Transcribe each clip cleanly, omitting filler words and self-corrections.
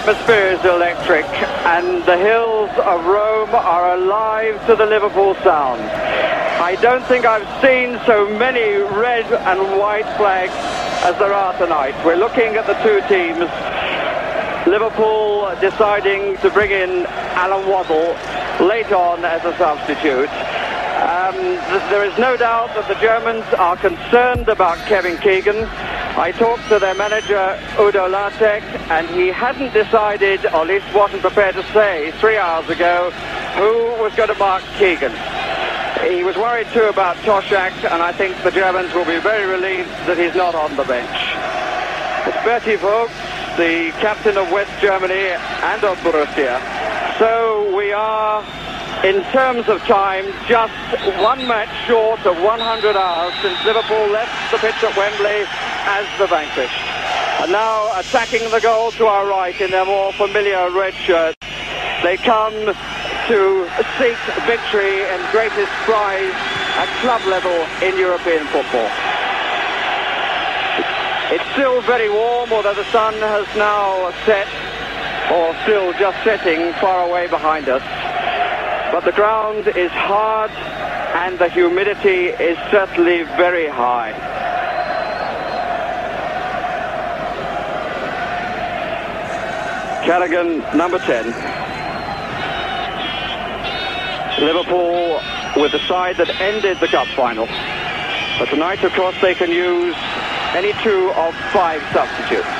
atmosphere is electric, and the hills of Rome are alive to the Liverpool sound. I don't think I've seen so many red and white flags as there are tonight. We're looking at the two teams. Liverpool deciding to bring in Alan Waddle late on as a substitute. There is no doubt that the Germans are concerned about Kevin Keegan. I talked to their manager, Udo Lattek, and he hadn't decided, or at least wasn't prepared to say 3 hours ago, who was going to mark Keegan. He was worried too about Toshak, and I think the Germans will be very relieved that he's not on the bench. It's Bertie Vogts, the captain of West Germany and of Borussia. So we are, in terms of time, just one match short of 100 hours since Liverpool left the pitch at Wembley as the vanquished. And now attacking the goal to our right in their more familiar red shirts. They come to seek victory and greatest prize at club level in European football. It's still very warm, although the sun has now set, or still just setting, far away behind us. But the ground is hard and the humidity is certainly very high. Callaghan, number 10. Liverpool with the side that ended the cup final. But tonight, of course, they can use any two of 5 substitutes.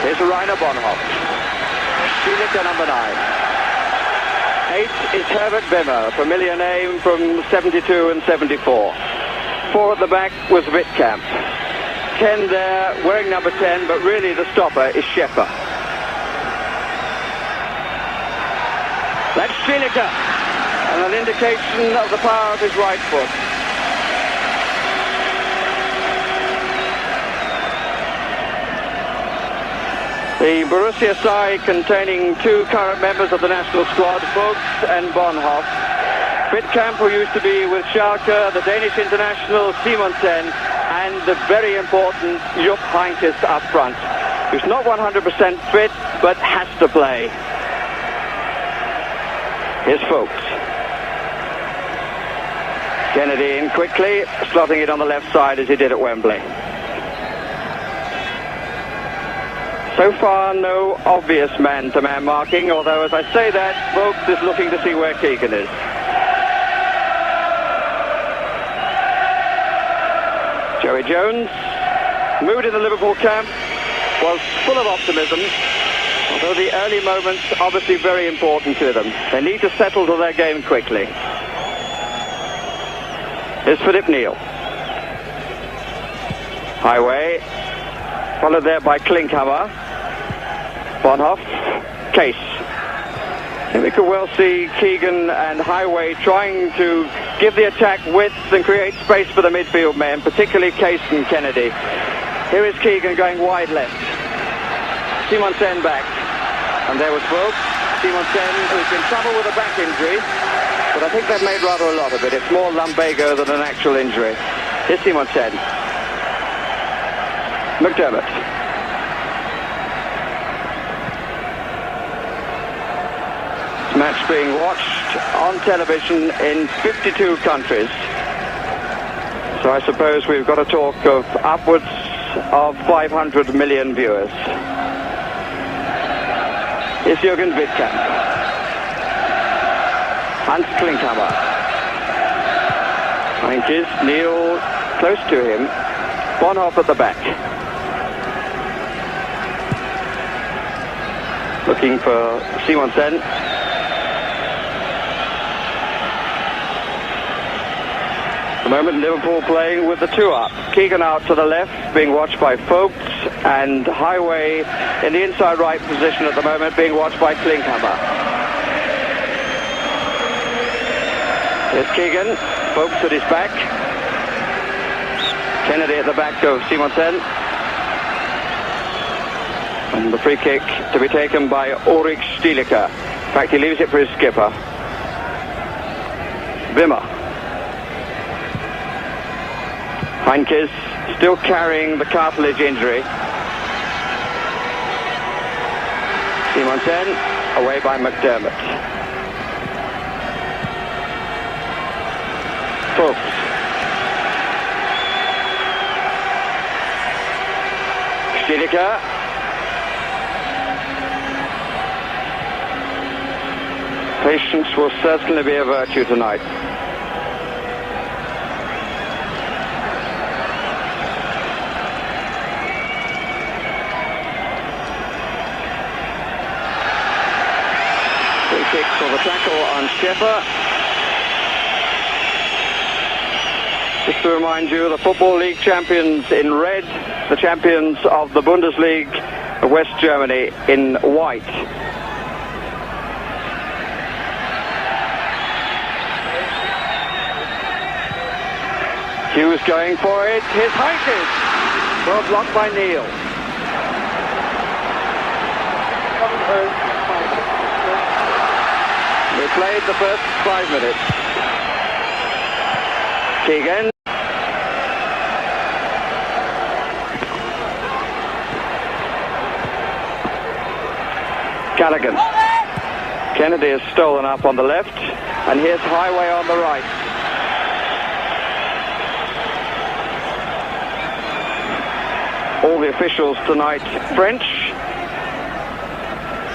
Here's Rainer Bonhoff. Stilicka, number 9. 8 is Herbert Wimmer, a familiar name from 72 and 74. 4 at the back was Wittkamp. 10 there, wearing number 10, but really the stopper is Schäfer. That's Stilicka, and an indication of the power of his right foot. The Borussia side containing 2 current members of the national squad, Vogts and Bonhoff. Wittkamp, who used to be with Schalke, the Danish international Simonsen, and the very important Jupp Heynckes up front, who's not 100% fit, but has to play. Here's Vogts. Kennedy in quickly, slotting it on the left side as he did at Wembley. So far, no obvious man-to-man marking, although as I say that, Vogts is looking to see where Keegan is. Joey Jones, mood in the Liverpool camp was full of optimism, although the early moments obviously very important to them. They need to settle to their game quickly. Here's Philip Neal. Highway, followed there by Klinkhammer. Bonhoff, Case. And we could well see Keegan and Highway trying to give the attack width and create space for the midfield men, particularly Case and Kennedy. Here is Keegan going wide left. Simonsen back. And there was Vogts. Simonsen, who's in trouble with a back injury, but I think they've made rather a lot of it. It's more lumbago than an actual injury. Here's Simonsen. McDermott. Match being watched on television in 52 countries. So I suppose we've got to talk of upwards of 500 million viewers. Here's Jürgen Wittkamp. Hans Klinkhammer. Heynckes, Neal close to him. Bonhoff at the back. Looking for Simonsen. At the moment, Liverpool playing with the 2 up. Keegan out to the left, being watched by Vogts, and Highway in the inside right position at the moment, being watched by Klinkhammer. Here's Keegan. Vogts at his back. Kennedy at the back of Simonsen. And the free kick to be taken by Ulrich Stilicka. In fact, he leaves it for his skipper. Wimmer. Heynckes still carrying the cartilage injury. Simonsen, away by McDermott. Fuchs. Stiedeker. Patience will certainly be a virtue tonight. Free kick for the tackle on Schäfer. Just to remind you, the Football League champions in red, the champions of the Bundesliga of West Germany in white. Hughes going for it. His height is well blocked by Neil. We played the first 5 minutes. Keegan. Callaghan. Kennedy is stolen up on the left, and here's Highway on the right. All the officials tonight French.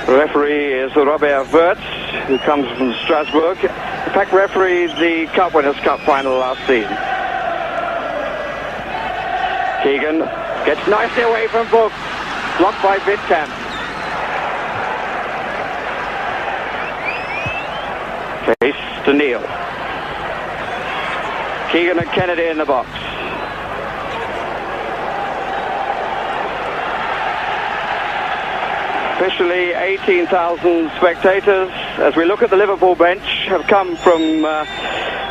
The referee is Robert Wirtz, who comes from Strasbourg. In fact, refereed the Cup Winners' Cup final last season. Keegan gets nicely away from Buch, blocked by Wittkamp. Case to Neil. Keegan and Kennedy in the box. Officially 18,000 spectators, as we look at the Liverpool bench, have come from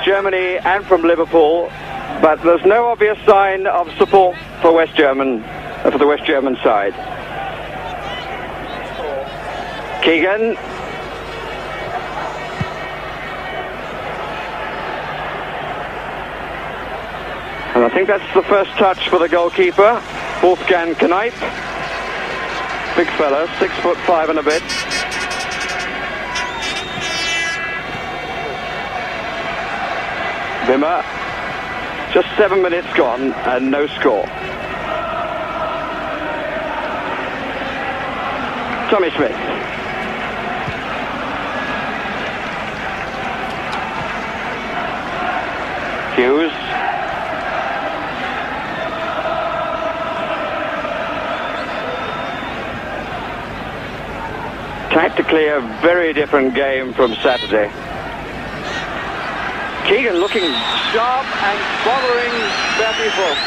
Germany and from Liverpool, but there's no obvious sign of support for the West German side. Keegan. And I think that's the first touch for the goalkeeper, Wolfgang Kneip. Big fella, 6'5" and a bit. Wimmer, just 7 minutes gone and no score. Tommy Smith. Hughes. Tactically a very different game from Saturday. Keegan looking sharp and bothering Bertie Fuchs.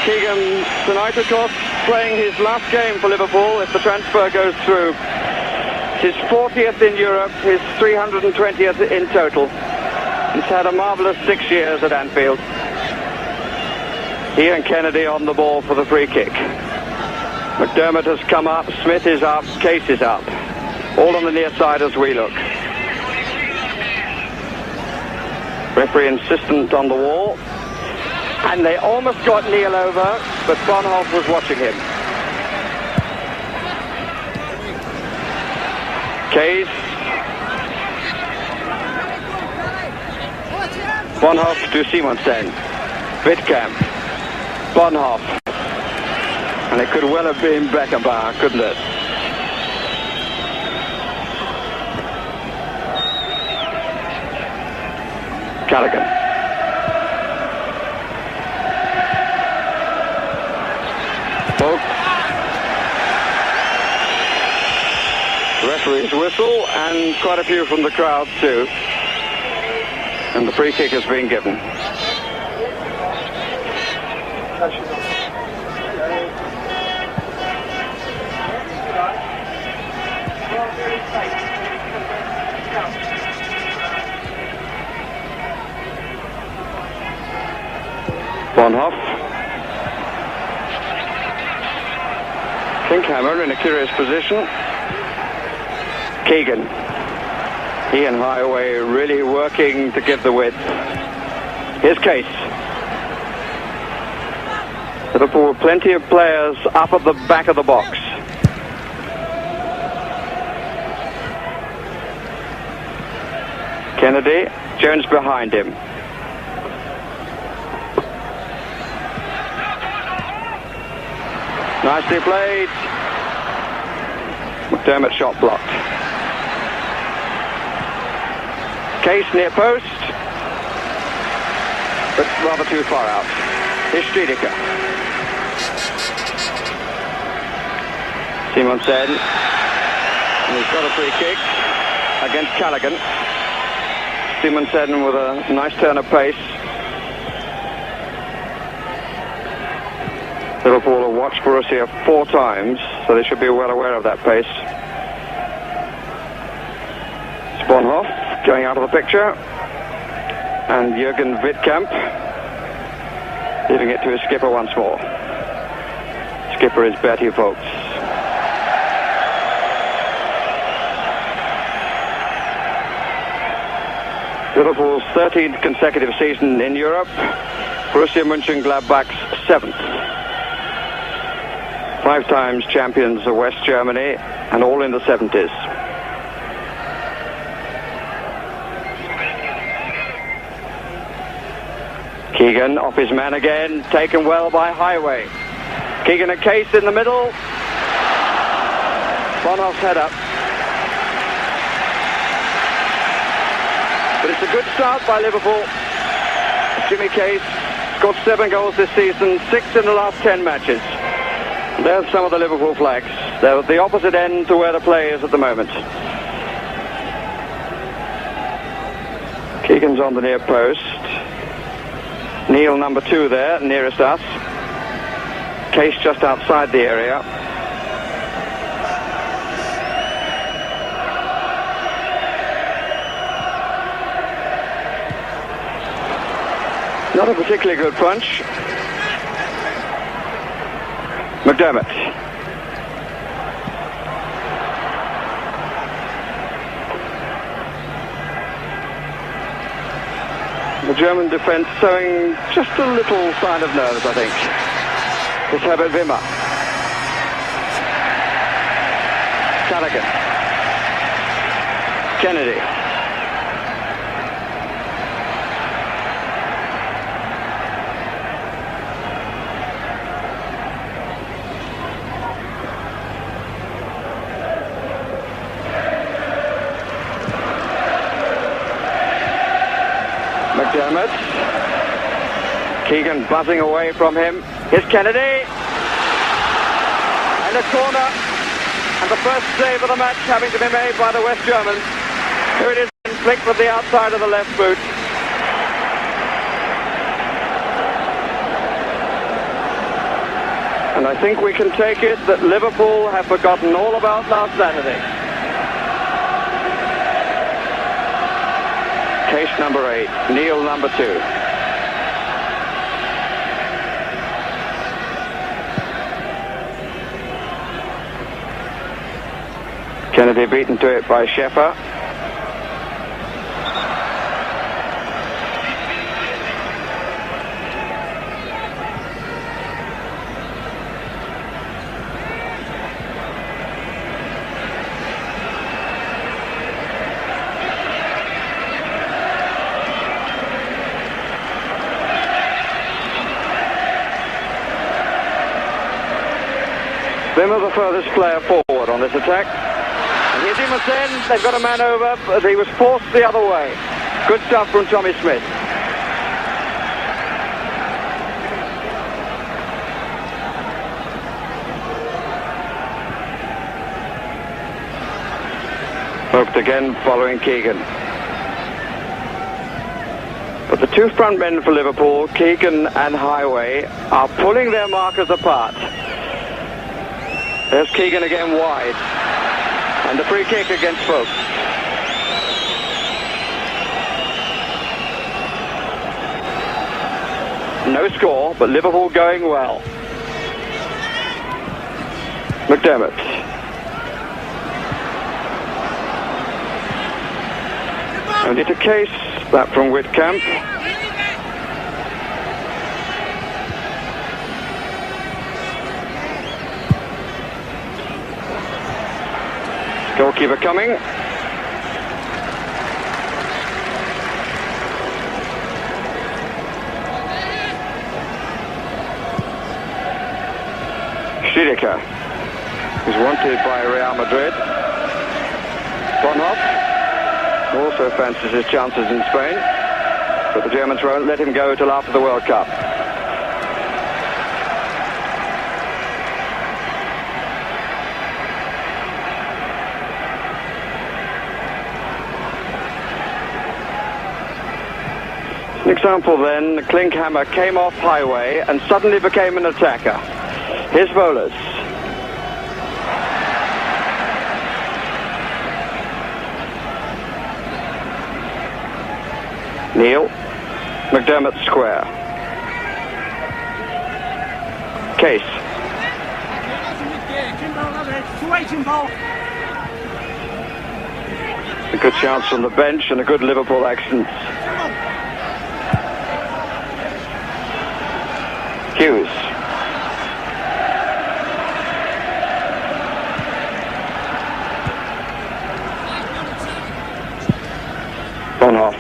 Keegan tonight, of course, playing his last game for Liverpool if the transfer goes through. His 40th in Europe, his 320th in total. He's had a marvellous 6 years at Anfield. He and Kennedy on the ball for the free kick. McDermott has come up, Smith is up, Case is up. All on the near side as we look. Referee insistent on the wall. And they almost got Neil over, but Bonhoff was watching him. Case. Bonhoff to Simonsen. Wittkamp. Bonhoff. And it could well have been Beckenbauer, couldn't it? Callaghan. Both. Referee's whistle, and quite a few from the crowd too. And the free kick has been given. Bonhoff. Finkhammer in a curious position. Keegan. He and Highway really working to give the width. Here's Case. Liverpool with plenty of players up at the back of the box. Kennedy, Jones behind him. Nicely played. McDermott shot blocked. Case near post, but rather too far out. Here's Striediker. Simonsen, and he's got a free kick against Callaghan. Simonsen with a nice turn of pace. Liverpool have watched Borussia 4 times, so they should be well aware of that pace. Sponhoff going out of the picture, and Jürgen Wittkamp leaving it to his skipper once more. Skipper is Bertie Vogts. Liverpool's 13th consecutive season in Europe, Borussia Mönchengladbach's 7th. 5 times champions of West Germany, and all in the 70s. Keegan off his man again, taken well by Highway. Keegan and Case in the middle. Bonhoff's head up. But it's a good start by Liverpool. Jimmy Case scored 7 goals this season, 6 in the last 10 matches. There's some of the Liverpool flags. They're at the opposite end to where the play is at the moment. Keegan's on the near post. Neil, number 2 there, nearest us. Case just outside the area. Not a particularly good punch. McDermott. The German defence showing just a little sign of nerves, I think. It's Herbert Wimmer. Callaghan. Kennedy. McDermott. Keegan buzzing away from him. Here's Kennedy. And a corner. And the first save of the match having to be made by the West Germans. Here it is, flicked with the outside of the left boot. And I think we can take it that Liverpool have forgotten all about last Saturday. Case number 8, Neil number 2. Kennedy beaten to it by Schäfer. Wimmer the furthest player forward on this attack. And here's Simonsen. They've got a man over, but he was forced the other way. Good stuff from Tommy Smith. Hoped again following Keegan. But the 2 front men for Liverpool, Keegan and Highway, are pulling their markers apart. There's Keegan again wide. And the free kick against Folk. No score, but Liverpool going well. McDermott. Only to Case, that from Wittkamp. Goalkeeper coming. Stadio, who's wanted by Real Madrid. Bonhoff also fancies his chances in Spain, but the Germans won't let him go till after the World Cup. An example then, Klinkhammer came off highway and suddenly became an attacker. Here's Volas. Neil, McDermott square. Case. A good chance from the bench and a good Liverpool action. Hughes. Bonhoff.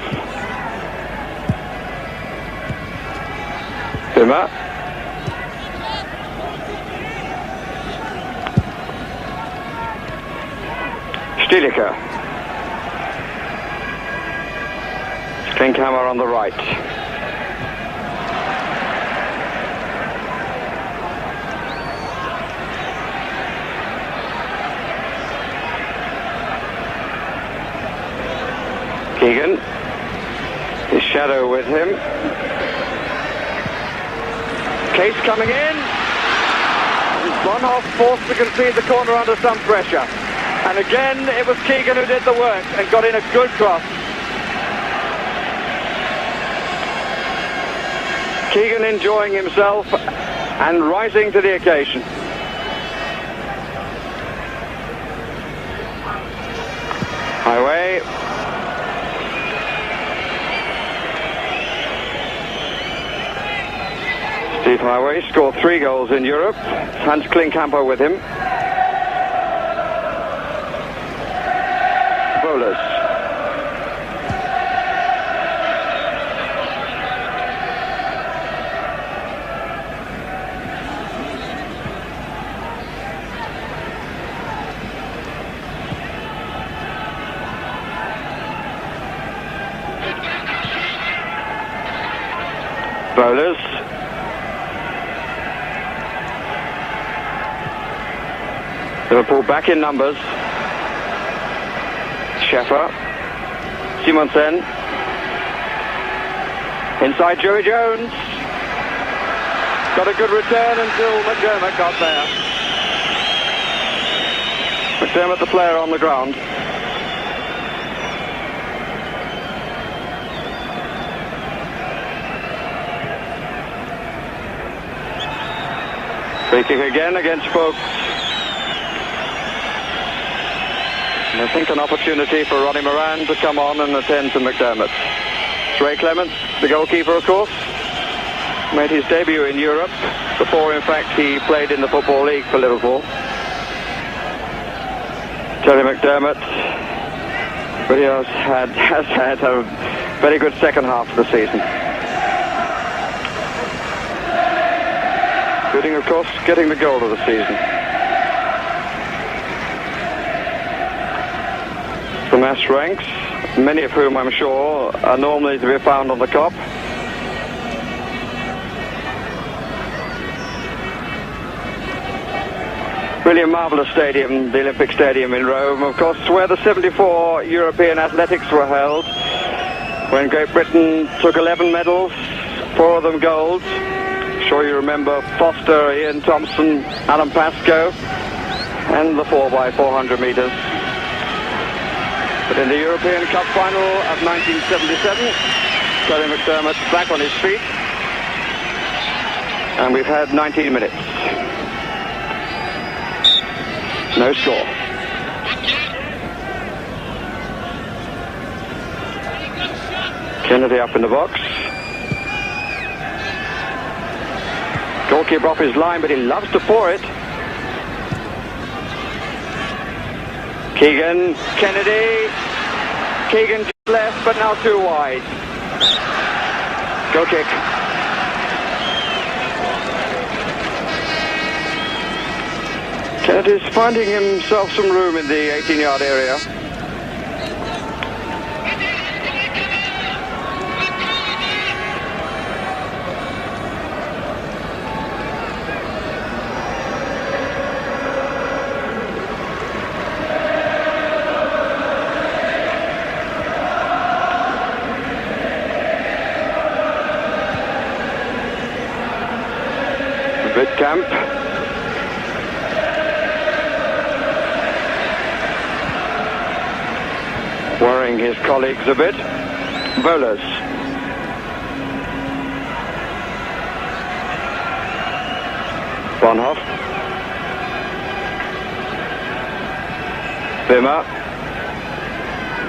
Bimmer. Stadio. Klinkhammer on the right. Keegan, his shadow with him. Case coming in. Bonhoff forced to concede the corner under some pressure. And again, it was Keegan who did the work and got in a good cross. Keegan enjoying himself and rising to the occasion. Highway. Steve Highway scored 3 goals in Europe. Hans Klinkhammer with him. Volas. Volas. Liverpool back in numbers. Schäfer. Simonsen. Inside Joey Jones. Got a good return until McDermott got there. McDermott the player on the ground. Free kick again against Folks. And I think an opportunity for Ronnie Moran to come on and attend to McDermott. Ray Clements, the goalkeeper, of course, made his debut in Europe before, in fact, he played in the Football League for Liverpool. Terry McDermott really has had a very good second half of the season. Including, of course, getting the goal of the season. The mass ranks, many of whom I'm sure are normally to be found on the Kop. Really a marvellous stadium, the Olympic Stadium in Rome, of course, where the 74 European athletics were held, when Great Britain took 11 medals, 4 of them gold. Sure you remember Foster, Ian Thompson, Alan Pascoe, and the 4x400 metres. But in the European Cup final of 1977, Terry McDermott back on his feet, and we've had 19 minutes. No score. Kennedy up in the box. Goalkeeper off his line, but he loves to pour it. Keegan, Kennedy. Keegan just left, but now too wide. Go kick. Kenneth is finding himself some room in the 18-yard area. Camp. Worrying his colleagues a bit. Bowlers. Bonhoff. Wimmer.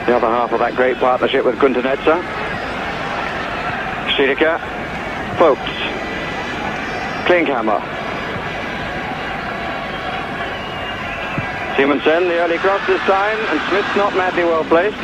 The other half of that great partnership with Kuntenetzer. Stiedeker. Folks. Klinkhammer. Simonsen, the early cross this time, and Smith's not madly well placed.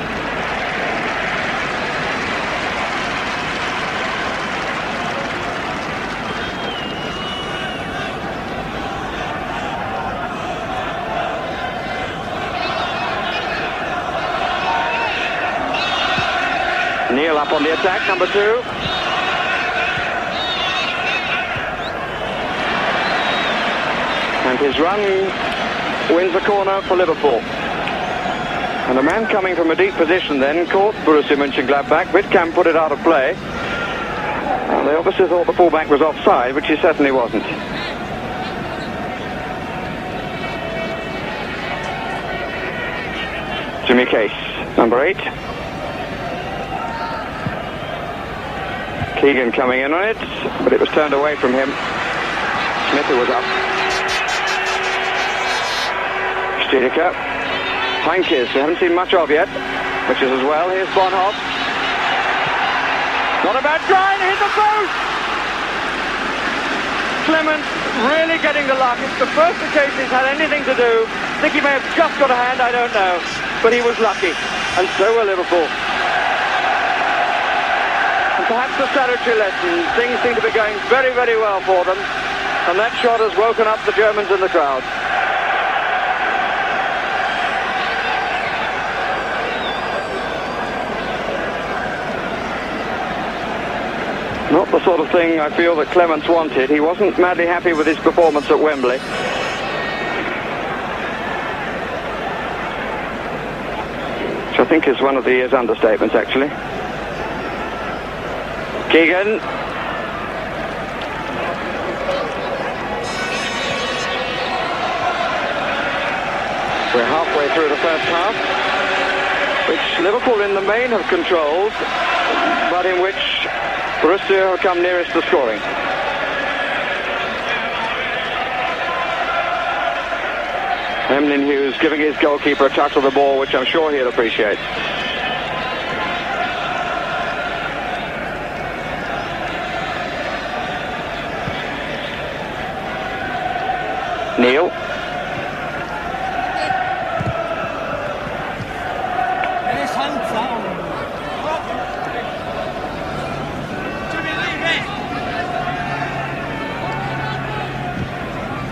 Neil up on the attack, number 2. And his run wins a corner for Liverpool. And a man coming from a deep position then caught Borussia Mönchengladbach. Wittkamp put it out of play. They obviously thought the fullback was offside, which he certainly wasn't. Jimmy Case, number 8. Keegan coming in on it, but it was turned away from him. Smith, who was up. Stiedeker. Heinkes, we haven't seen much of yet, which is as well. Here's Bonhoff. Not a bad try, and hit the post! Clement really getting the luck. It's the first occasion he's had anything to do. I think he may have just got a hand, I don't know. But he was lucky, and so were Liverpool. And perhaps a salutary lesson. Things seem to be going very, very well for them. And that shot has woken up the Germans in the crowd. Not the sort of thing I feel that Clements wanted. He wasn't madly happy with his performance at Wembley. Which I think is one of the year's understatements, actually. Keegan. We're halfway through the first half, which Liverpool in the main have controlled, but in which Borussia have come nearest to scoring. Emlyn Hughes giving his goalkeeper a touch of the ball, which I'm sure he'll appreciate. Neil.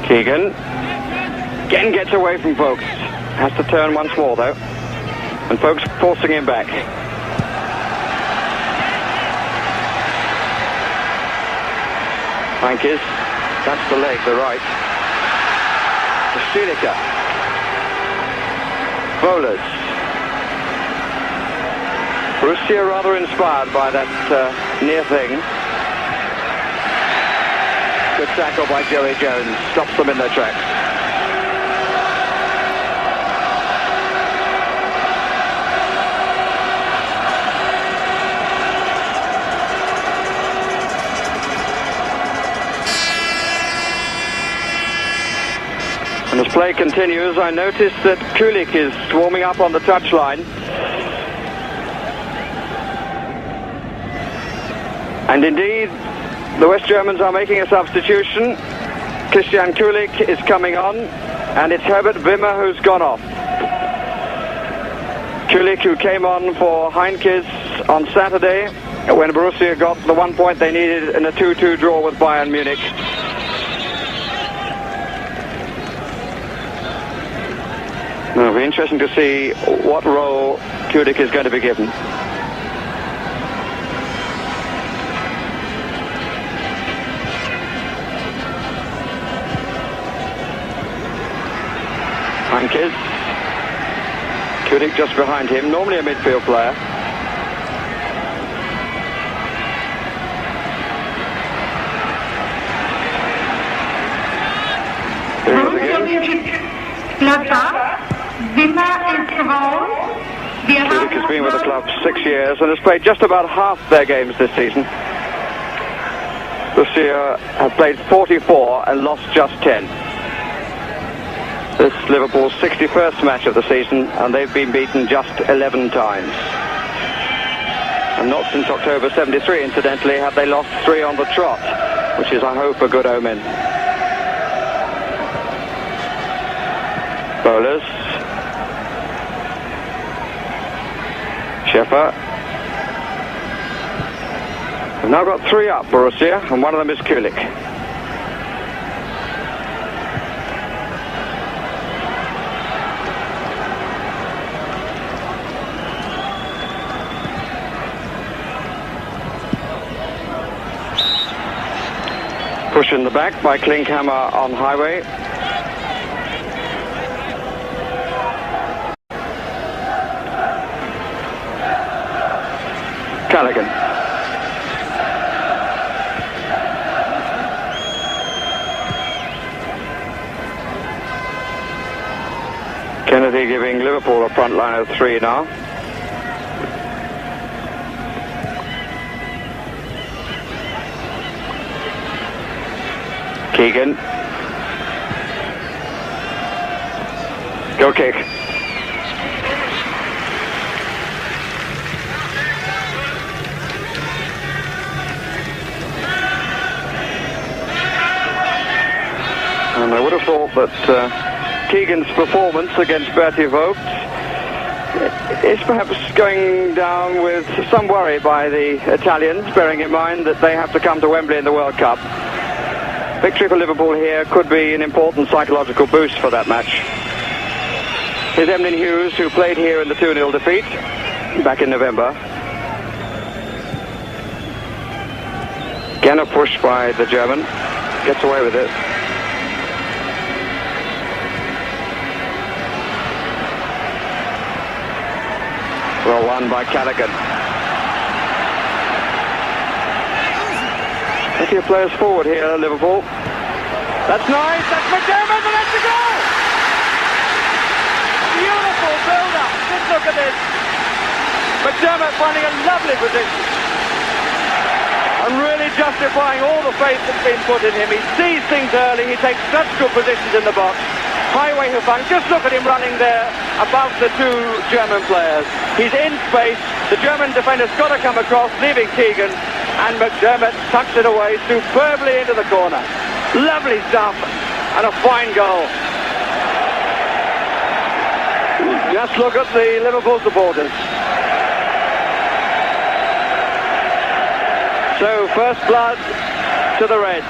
Keegan. Again gets away from Folks. Has to turn once more though. And Folks forcing him back. Heinkes. That's the leg, the right. Stiedeker. Bowlers. Borussia rather inspired by that near thing. Good tackle by Joey Jones. Stops them in their tracks. And as play continues, I notice that Kulik is warming up on the touchline. And indeed, the West Germans are making a substitution. Christian Kulik is coming on, and it's Herbert Wimmer who's gone off. Kulik, who came on for Heinkes on Saturday, when Borussia got the 1 point they needed in a 2-2 draw with Bayern Munich. It'll be interesting to see what role Kulik is going to be given. Hankes. Kulik just behind him, normally a midfield player. Kulik has been with the club 6 years and has played just about half their games this season. Borussia have played 44 and lost just 10. This is Liverpool's 61st match of the season, and they've been beaten just 11 times. And not since October 73, incidentally, have they lost 3 on the trot, which is, I hope, a good omen. Bowlers. Schäfer. We've now got 3 up, Borussia, and one of them is Kulik. Push in the back by Klinkhammer on Highway. Callaghan. Kennedy giving Liverpool a front line of 3 now. Keegan. Go kick. And I would have thought that Keegan's performance against Bertie Vogts is perhaps going down with some worry by the Italians, bearing in mind that they have to come to Wembley in the World Cup. Victory for Liverpool here could be an important psychological boost for that match. Here's Emlyn Hughes, who played here in the 2-0 defeat back in November. Again a push by the German. Gets away with it. Well won by Callaghan. Plenty of players forward here at Liverpool. That's nice, that's McDermott, and that's a goal! Beautiful build-up, just look at this. McDermott finding a lovely position. And really justifying all the faith that's been put in him. He sees things early, he takes such good positions in the box. Highway Hufang, just look at him running there above the 2 German players. He's in space, the German defender's got to come across, leaving Keegan, and McDermott tucks it away superbly into the corner. Lovely stuff, and a fine goal. Just look at the Liverpool supporters. So, first blood to the Reds.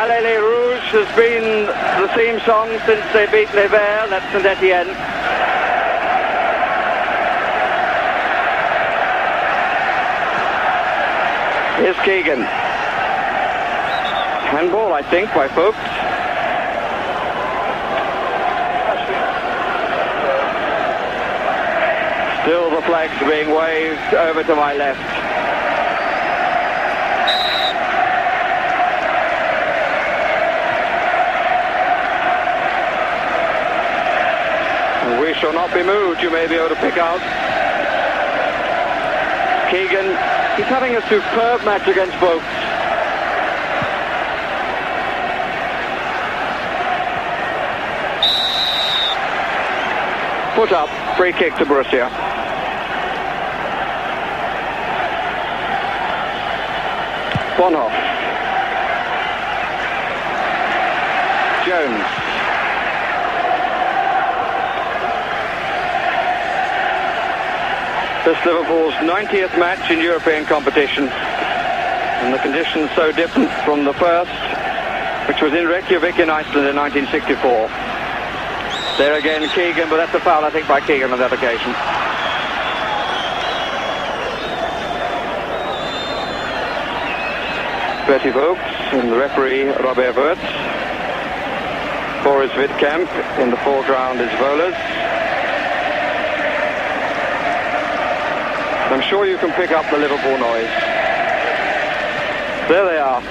Allez les Rouges has been the theme song since they beat Les Verts at Saint Etienne. Here's Keegan. Handball, I think, by Vogts. Still the flags being waved over to my left. We shall not be moved, you may be able to pick out. Keegan, he's having a superb match against Vogts. Put up, free kick to Borussia. Bonhoff. Jones. This Liverpool's 90th match in European competition, and the conditions so different from the first, which was in Reykjavik in Iceland in 1964. There again, Keegan, but that's a foul, I think, by Keegan on that occasion. Bertie Vogts and the referee Robert Wirtz. Boris Wittkamp. In the foreground is Volas. I'm sure you can pick up the Liverpool noise. There they are.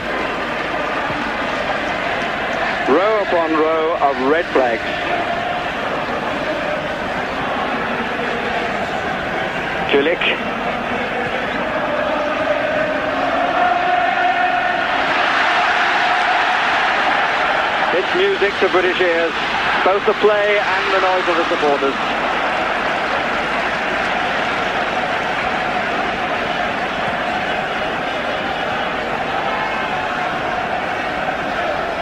Row upon row of red flags. Kulik. It's music to British ears, both the play and the noise of the supporters.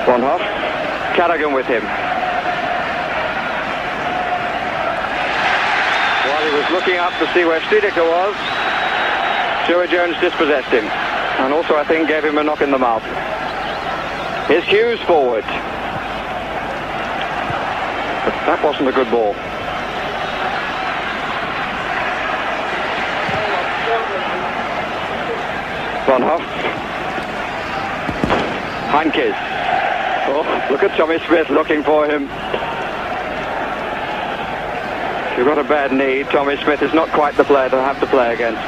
Von Hoff, Carrigan with him. While he was looking up to see where Stadio was, Joey Jones dispossessed him, and also I think gave him a knock in the mouth. Here's Hughes forward. But that wasn't a good ball. Von Hoff. Heinkes. Oh, look at Tommy Smith looking for him. If you've got a bad knee, Tommy Smith is not quite the player to have to play against.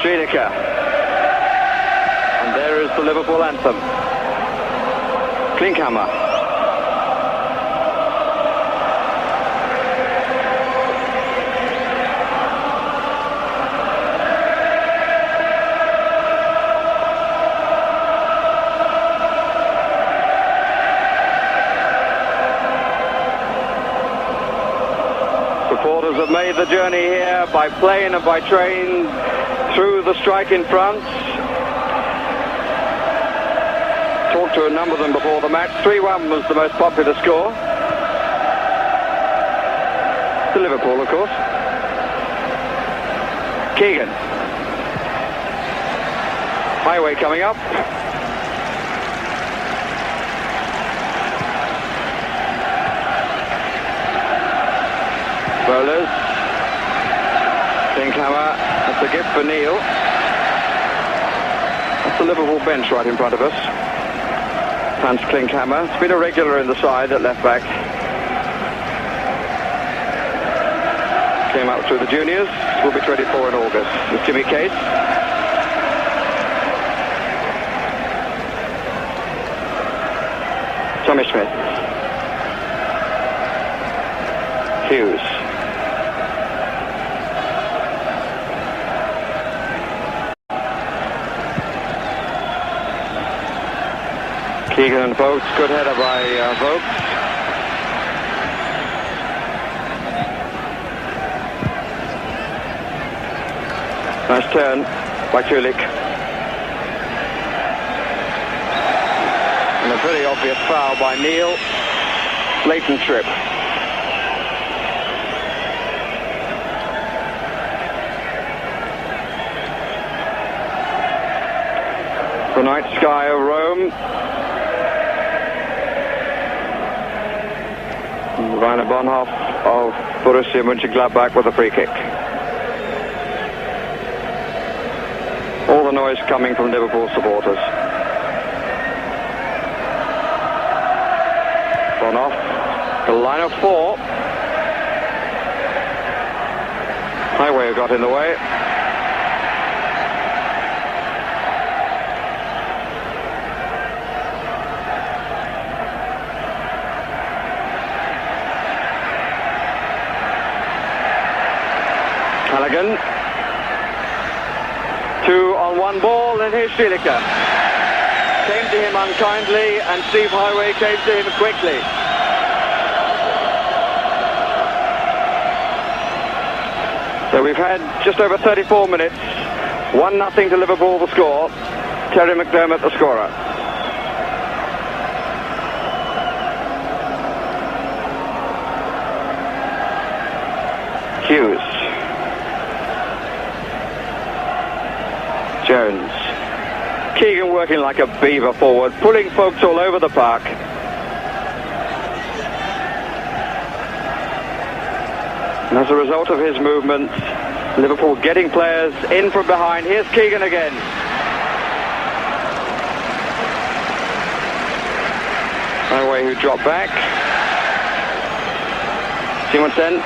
Schiedeker. And there is the Liverpool anthem. Klinkhammer. Supporters have made the journey here by plane and by train through the strike in France. Talked to a number of them before the match. 3-1 was the most popular score. To Liverpool, of course. Keegan. Highway coming up. Bowlers. Klinkhammer. That's a gift for Neil. That's the Liverpool bench right in front of us. Hans Klinkhammer. It's been a regular in the side at left back. Came up through the juniors. Will be 24 in August. With Jimmy Case. Tommy Smith. Hughes. Keegan and Vogts, good header by Vogts. Nice turn by Kulik. And a very obvious foul by Neil. Blatant trip. The night sky of Rome. Rainer Bonhoff of Borussia Mönchengladbach with a free kick. All the noise coming from Liverpool supporters. Bonhoff, the line of 4. Highway got in the way. Callaghan. 2 on 1 ball, and here's Schiedeker. Came to him unkindly, and Steve Highway came to him quickly. So we've had just over 34 minutes. 1-0 to Liverpool the score. Terry McDermott the scorer. Hughes. Jones. Keegan working like a beaver forward, pulling folks all over the park. And as a result of his movements, Liverpool getting players in from behind. Here's Keegan again. Highway who dropped back. Simonsen.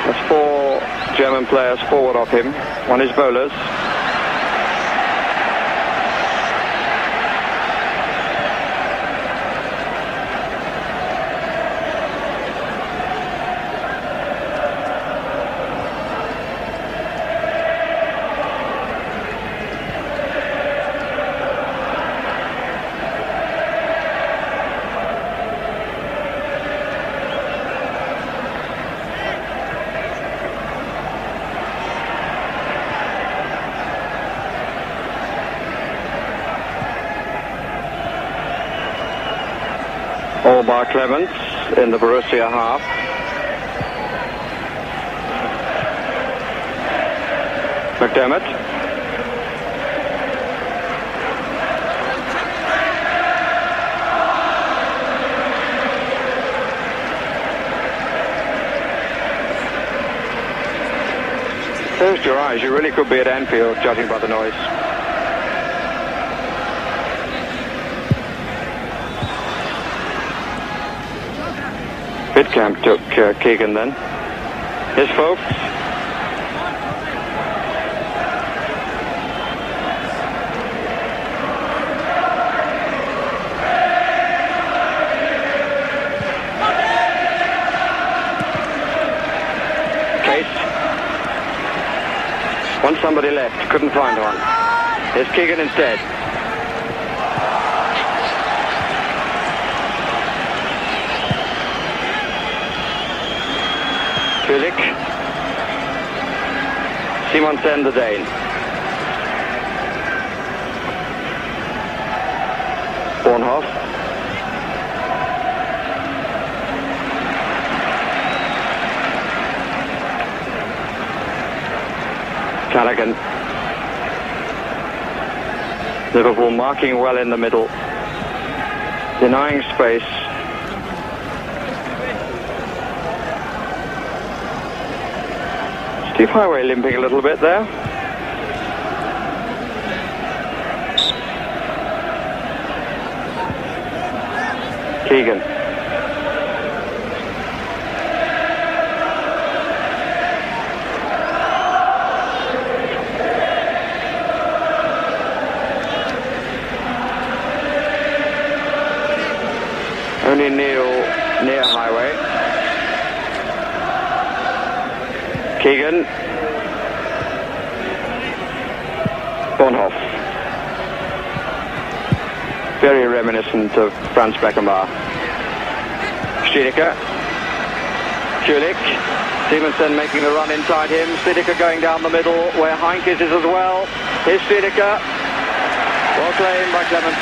There's 4 German players forward of him. One is bowlers. All bar Clements in the Borussia half. McDermott. Close your eyes, you really could be at Anfield, judging by the noise. Camp took Keegan then. His folks. Case. Want somebody left, couldn't find one. Here's Keegan instead. Kulik. Simonsen the Dane. Bornhoff. Callaghan. Liverpool marking well in the middle, denying space. Steve Highway limping a little bit there. Keegan. Only Neil near Highway. Keegan. Bornhoff. Very reminiscent of Franz Beckenbauer. Stiedeker. Kulik. Simonsen making the run inside him. Stiedeker going down the middle where Heinkes is as well. Here's Stiedeker. Well claimed by Clement.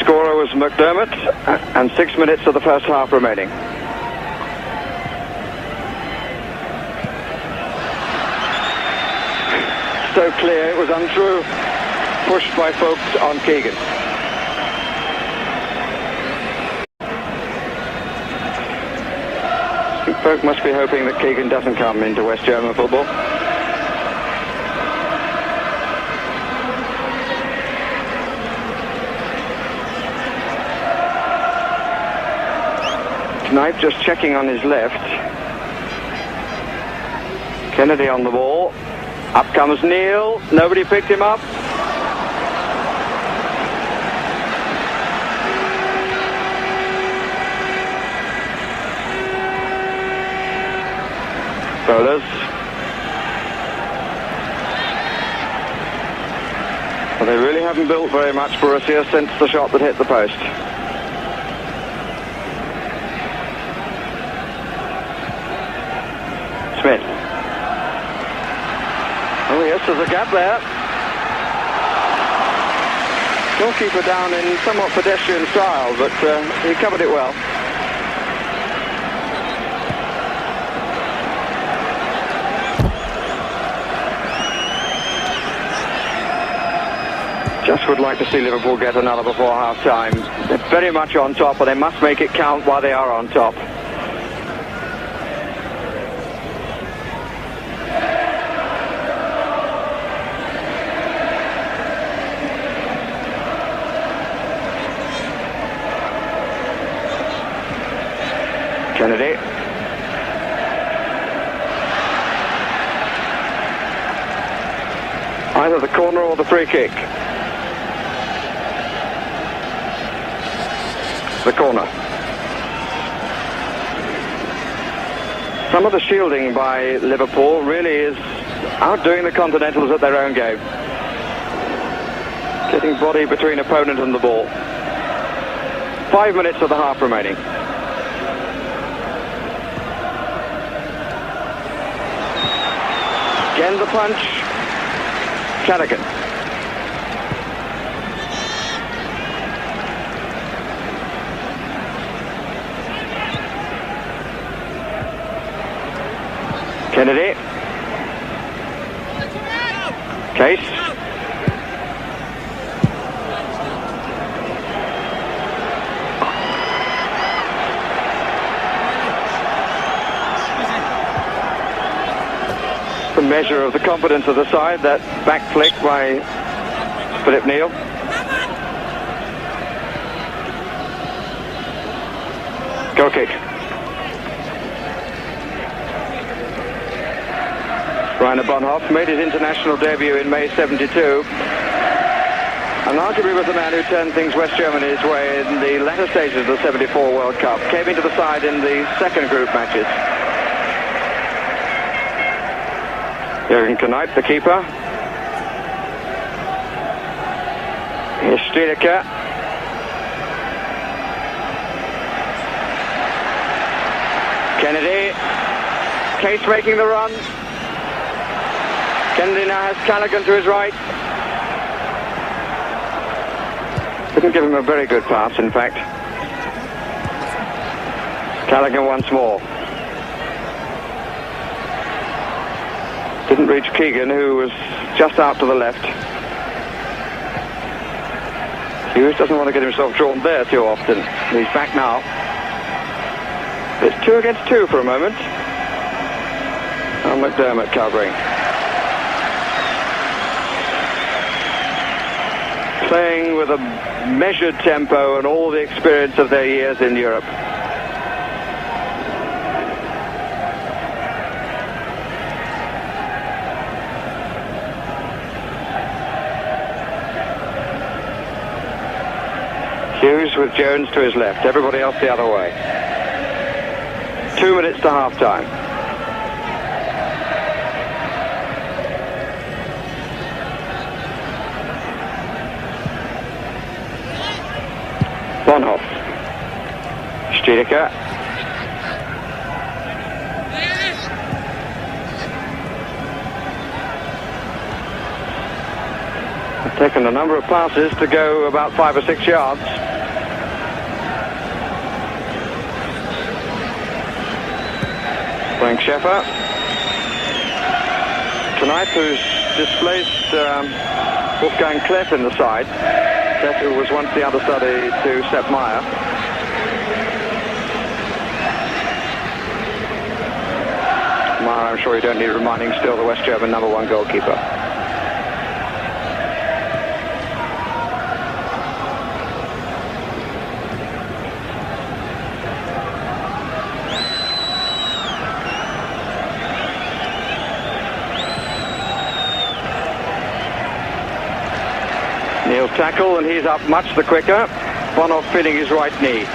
Scorer was McDermott, and 6 minutes of the first half remaining. So clear, it was untrue. Pushed by folks on Keegan. Folk must be hoping that Keegan doesn't come into West German football. Knight just checking on his left. Kennedy on the ball. Up comes Neil. Nobody picked him up. Bowlers. Well, they really haven't built very much, Borussia, since the shot that hit the post. Smith. Oh yes, there's a gap there. Goalkeeper down in somewhat pedestrian style, but he covered it well. Just would like to see Liverpool get another before half-time. They're very much on top, but they must make it count while they are on top. Kennedy. Either the corner or the free kick. The corner. Some of the shielding by Liverpool really is outdoing the Continentals at their own game. Getting body between opponent and the ball. 5 minutes of the half remaining. Again the punch. Callaghan. Kennedy. Case. The measure of the confidence of the side, that back flick by Philip Neal. Goal kick. Rainer Bonhoff made his international debut in May '72, and arguably was the man who turned things West Germany's way in the latter stages of the '74 World Cup. Came into the side in the second group matches. Jürgen Knight, the keeper. Here's Stielicke. Kennedy. Case making the run. Kennedy now has Callaghan to his right. Didn't give him a very good pass, in fact. Callaghan once more. Didn't reach Keegan, who was just out to the left. Hughes doesn't want to get himself drawn there too often. He's back now. It's 2 against 2 for a moment. And McDermott covering. Playing with a measured tempo and all the experience of their years in Europe. Hughes with Jones to his left, everybody else the other way. 2 minutes to half-time. Bonhoff. Stielicke. Taken a number of passes to go about 5 or 6 yards. Frank Schäfer. Tonight, who's displaced Wolfgang Kleff in the side. Kleff, who was once the understudy to Sepp Maier. Maier, I'm sure you don't need reminding, still the West German #1 goalkeeper. Neal tackle, and he's up much the quicker. Bonhoff feeling his right knee.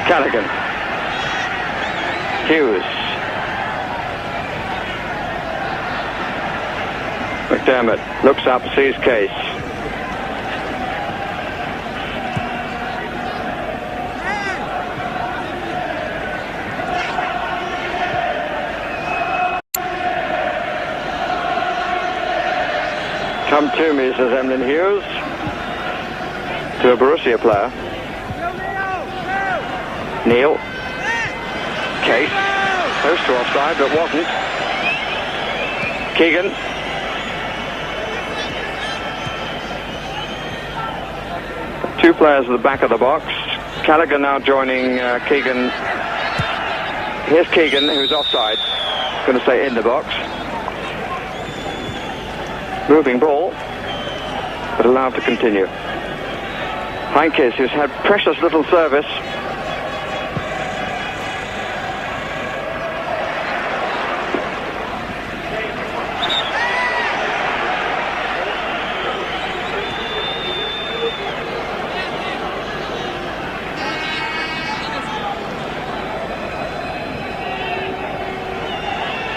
Callaghan. Hughes. McDermott looks up, sees Case. Come to me, says Emlyn Hughes to a Borussia player. Neil. Case. Close to offside, but wasn't. Keegan. Two players at the back of the box. Callaghan now joining Keegan. Here's Keegan, who's offside. Going to stay in the box. Moving ball, but allowed to continue. Heinkes, who's had precious little service.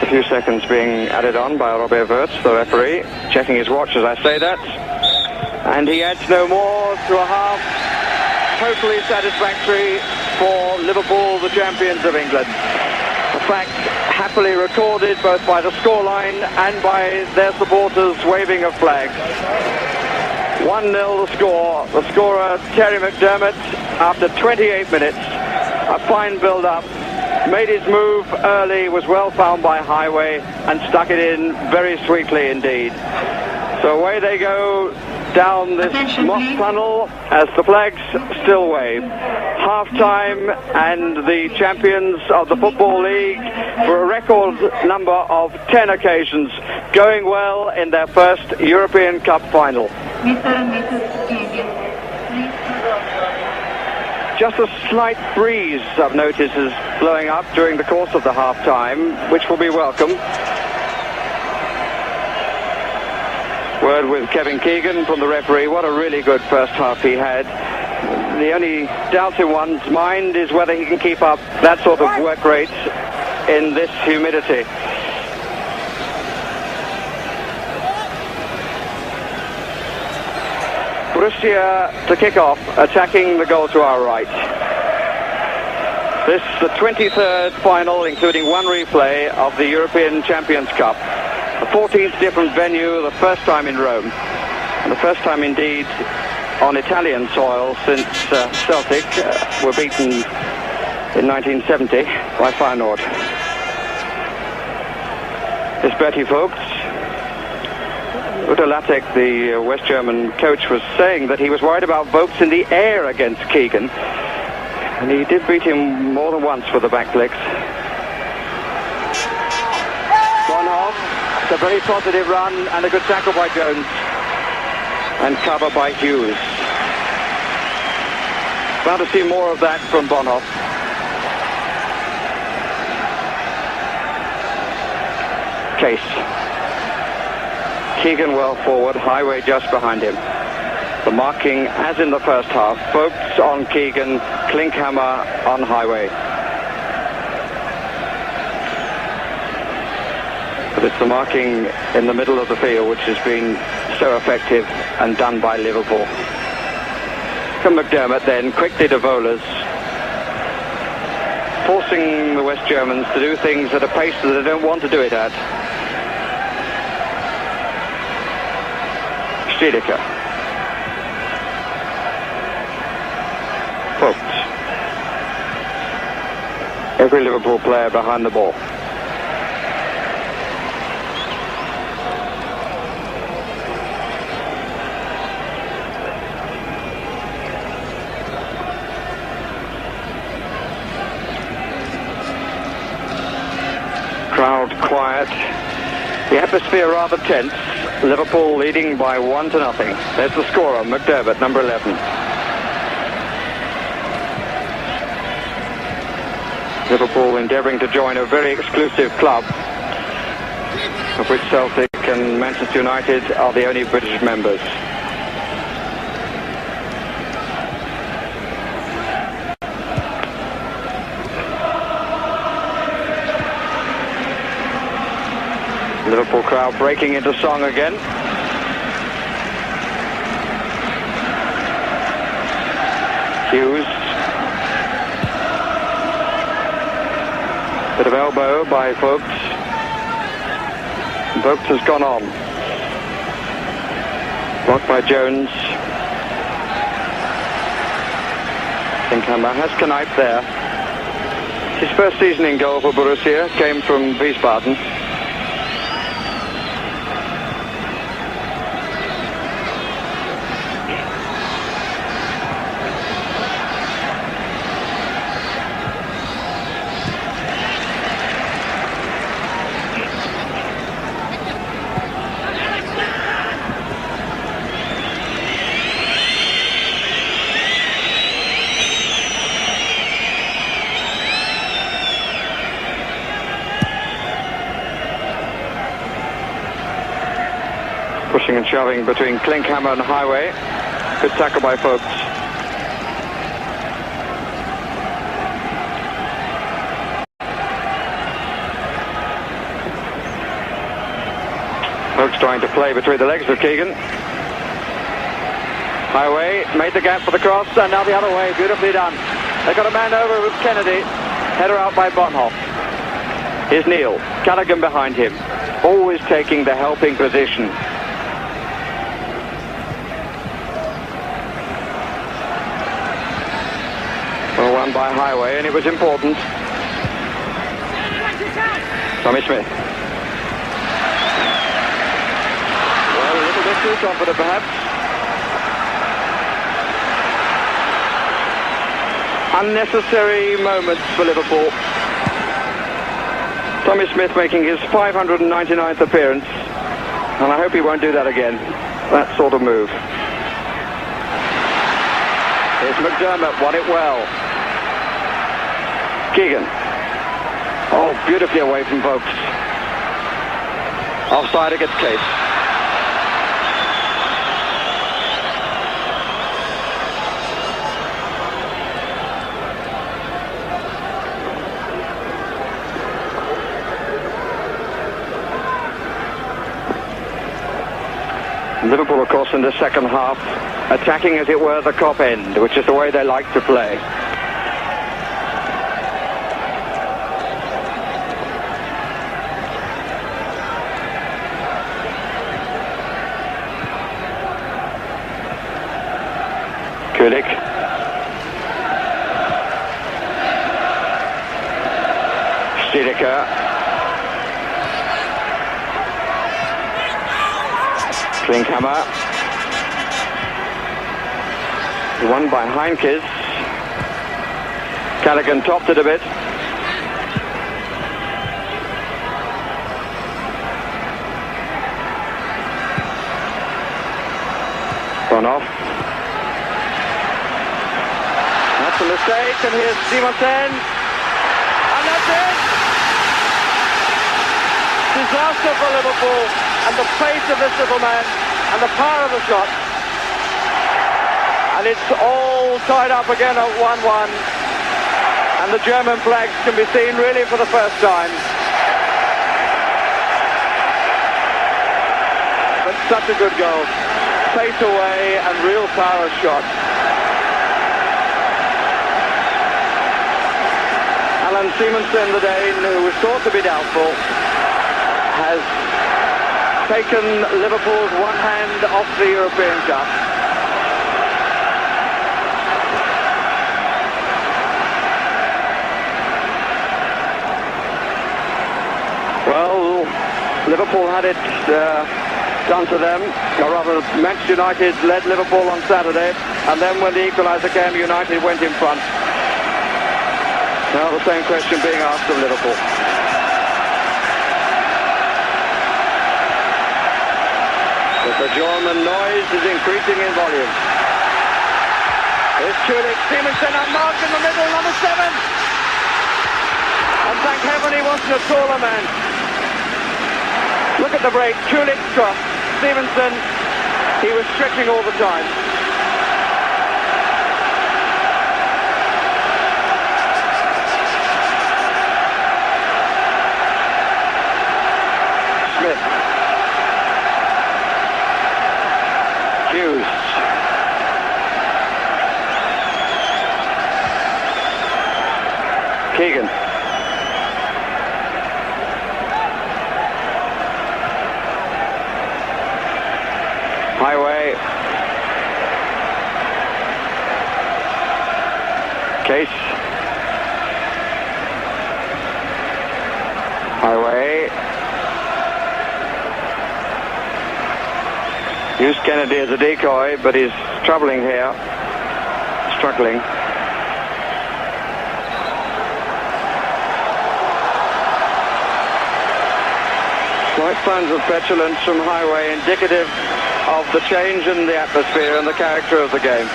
A few seconds being added on by Robert Wirtz, the referee, checking his watch as I say that. And he adds no more to a half. Totally satisfactory for Liverpool, the champions of England. A fact happily recorded both by the scoreline and by their supporters waving of flags. 1-0 the score. The scorer, Terry McDermott, after 28 minutes. A fine build-up. Made his move early, was well found by Highway, and stuck it in very sweetly indeed. So away they go down this moss tunnel as the flags still wave. Half-time, and the champions of the Football League, for a record number of 10 occasions, going well in their first European Cup final. Just a slight breeze, I've noticed, is blowing up during the course of the half-time, which will be welcome. Word with Kevin Keegan from the referee. What a really good first half he had. The only doubt in one's mind is whether he can keep up that sort of work rate in this humidity. Borussia to kick off, attacking the goal to our right. This is the 23rd final, including one replay of the European Champions Cup. The 14th different venue, the first time in Rome. And the first time indeed on Italian soil since Celtic were beaten in 1970 by Feyenoord. It's Bertie Vogts. Udo Lattek, the West German coach, was saying that he was worried about Vogts in the air against Keegan. And he did beat him more than once with the back flicks. Bonhoff, it's a very positive run and a good tackle by Jones. And cover by Hughes. Bound to see more of that from Bonhoff. Case. Keegan well forward, Highway just behind him. The marking, as in the first half, Vogts on Keegan, Klinkhammer on Highway. But it's the marking in the middle of the field which has been so effective and done by Liverpool. From McDermott then, quickly to Volas, forcing the West Germans to do things at a pace that they don't want to do it at. Stiedeker. Vogts. Every Liverpool player behind the ball. Crowd quiet. The atmosphere rather tense. Liverpool leading by 1-0. There's the scorer, McDermott, number 11. Liverpool endeavouring to join a very exclusive club, of which Celtic and Manchester United are the only British members. Liverpool crowd breaking into song again. Hughes. Bit of elbow by Vogts. Vogts has gone on. Blocked by Jones. Klinkhammer has connived there. His first season in goal for Borussia came from Wiesbaden. Pushing and shoving between Klinkhammer and Highway. Good tackle by Folks. Folks trying to play between the legs of Keegan. Highway made the gap for the cross, and now the other way. Beautifully done. They've got a man over with Kennedy. Header out by Bonhoff. Here's Neal. Callaghan behind him. Always taking the helping position. Well, won by Highway, and it was important. Tommy Smith. Well, a little bit too confident, perhaps. Unnecessary moments for Liverpool. Tommy Smith making his 599th appearance, and I hope he won't do that again. That sort of move. Here's McDermott, won it well. Keegan. Oh, beautifully away from Vokes. Offside against Case. Liverpool, of course, in the second half, attacking, as it were, the Kop end, which is the way they like to play. Kulik. Stiedeker. Klinkhammer. Won by Heinkes. Callaghan topped it a bit. Bonhoff. That's a mistake, and here's Simonsen. And that's it! Disaster for Liverpool, and the pace of this little man, and the power of the shot. And it's all tied up again at 1-1. And the German flags can be seen really for the first time. But such a good goal. Pace away and real power shot. Alan Simonsen, the Dane, who was thought to be doubtful, has taken Liverpool's one hand off the European Cup. Well, Liverpool had it done to them, or rather Manchester United led Liverpool on Saturday, and then when the equaliser came, United went in front. Now the same question being asked of Liverpool. But the German noise is increasing in volume. Here's Kulik, Simonsen unmarked in the middle, number 7. And thank heaven he wasn't a taller man. Look at the break, Kulik's cross. Simonsen, he was stretching all the time. Smith. Hughes. Keegan. Highway. Case. Highway. Used Kennedy as a decoy, but he's troubling here. Struggling. Slight signs of petulance from Highway, indicative of the change in the atmosphere and the character of the game.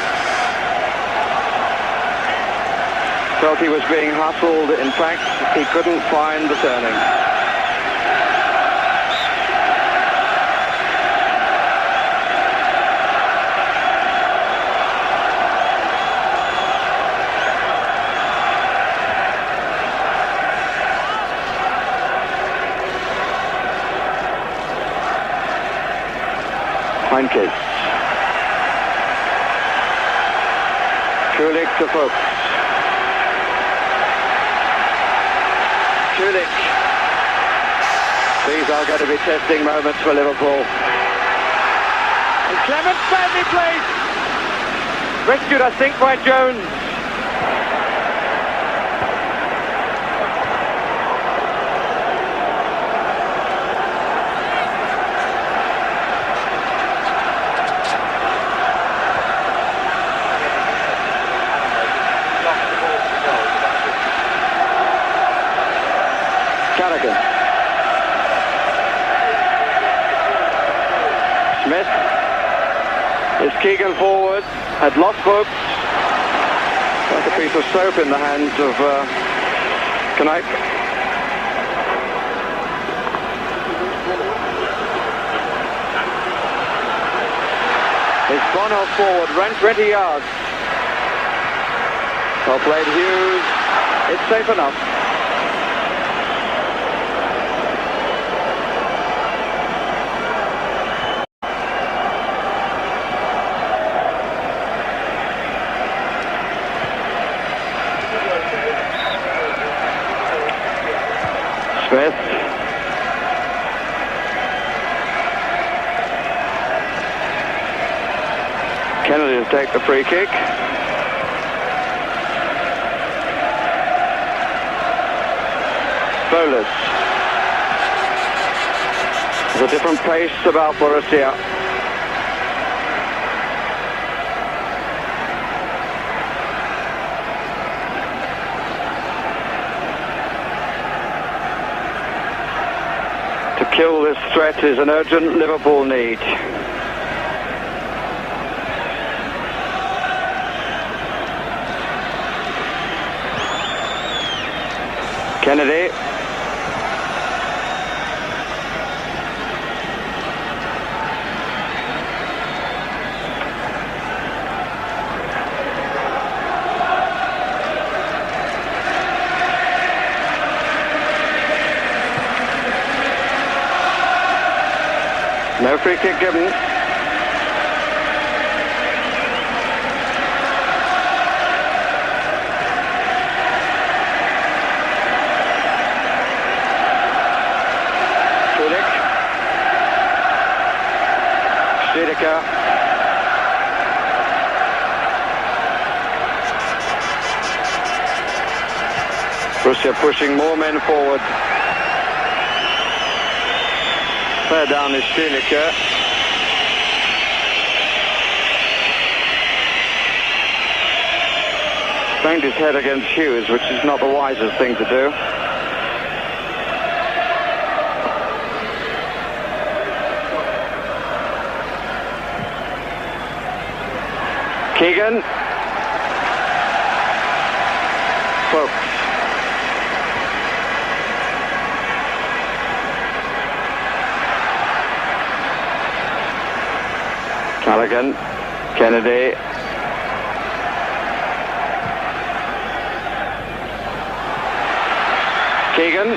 Felt he was being hustled. In fact, he couldn't find the turning. Heinkes. Kulik to Fuchs. Kulik. These are going to be testing moments for Liverpool. And Clement badly placed. Rescued, I think, by Jones. Smith. Is Keegan forward, had lost Fuchs. Like a piece of soap in the hands of Knight. It's Bono forward, ran 20 yards. Well played, Hughes. It's safe enough. Smith. Kennedy to take the free kick. Bowlers. There's a different pace about Borussia. To kill this threat is an urgent Liverpool need. Kennedy. No free kick given. Kulik. Stiedeker. Borussia pushing more men forward. Fair down is Stiedeker. Banged his head against Hughes, which is not the wisest thing to do. Keegan. Fuchs. Callaghan, Kennedy. Keegan.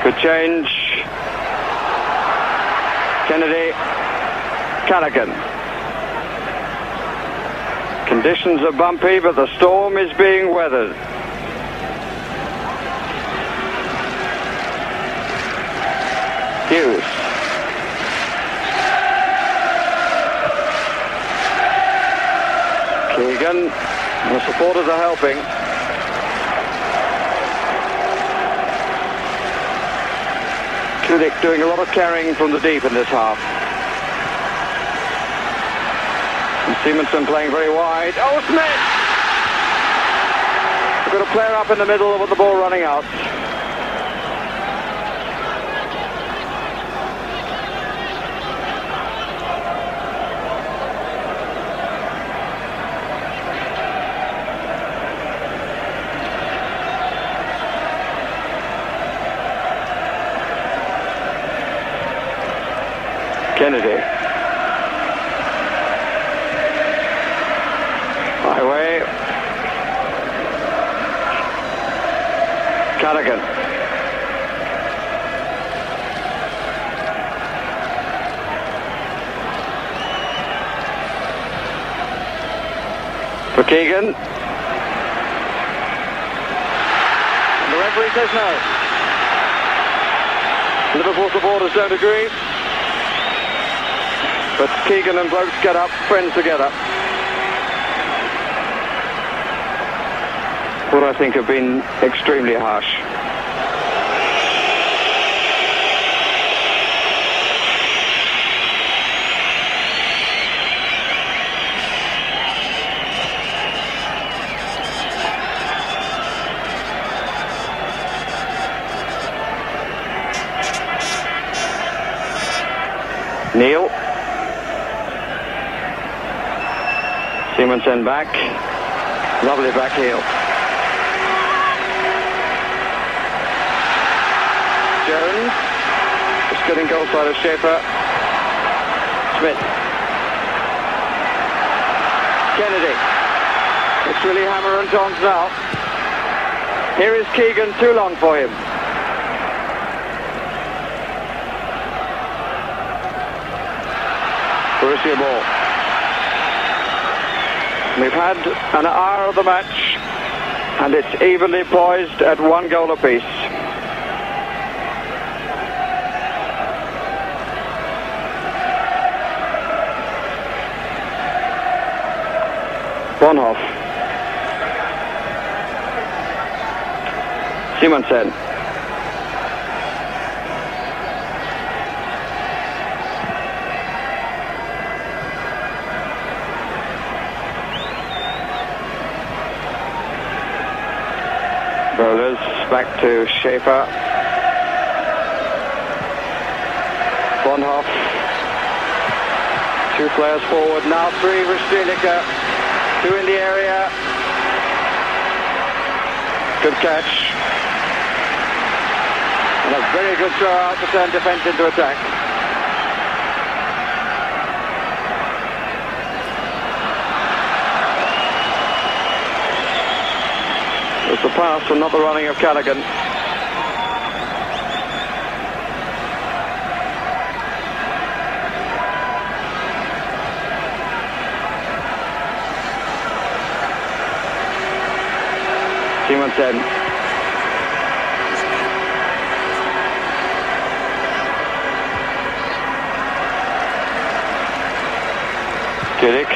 Good change. Kennedy. Callaghan. Conditions are bumpy, but the storm is being weathered. Hughes. Keegan, the supporters are helping. Kulik doing a lot of carrying from the deep in this half. And Simonsen playing very wide. Oh, Smith! We've got a player up in the middle with the ball running out. Kennedy. Highway. Callaghan. For Keegan. And the referee says no. Liverpool supporters don't agree. But Keegan and blokes get up, friends together. What I think have been extremely harsh. Neil. Simonsen back. Lovely back heel. Jones. Just getting goal side of Schaefer. Smith. Kennedy. It's really hammer and tongs now. Here is Keegan, too long for him. Borussia ball. We've had an hour of the match and it's evenly poised at 1 goal apiece. Bonhoff. Simonsen. Bowlers back to Schaefer. Bonhoff. 2 players forward, now 3 for Stadio. 2 in the area. Good catch. And a very good throw out to turn defence into attack. There's the pass and not the running of Callaghan. Simonsen. Kulik.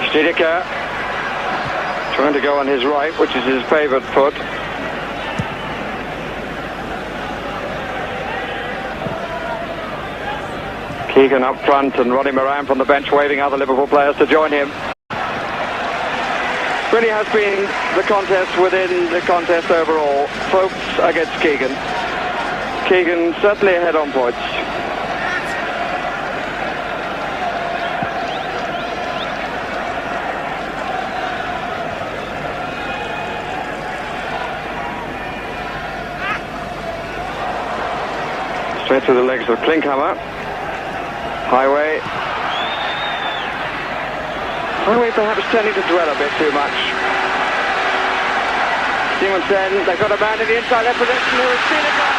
Stadio trying to go on his right, which is his favourite foot. Keegan up front and Roddy Moran from the bench waving other Liverpool players to join him. Really has been the contest within the contest overall. Folks against Keegan. Keegan certainly ahead on points. Straight to the legs of Klinkhammer. Highway. Highway perhaps tending to dwell a bit too much. Simonsen, they've got a man in the inside left position who is Stadio.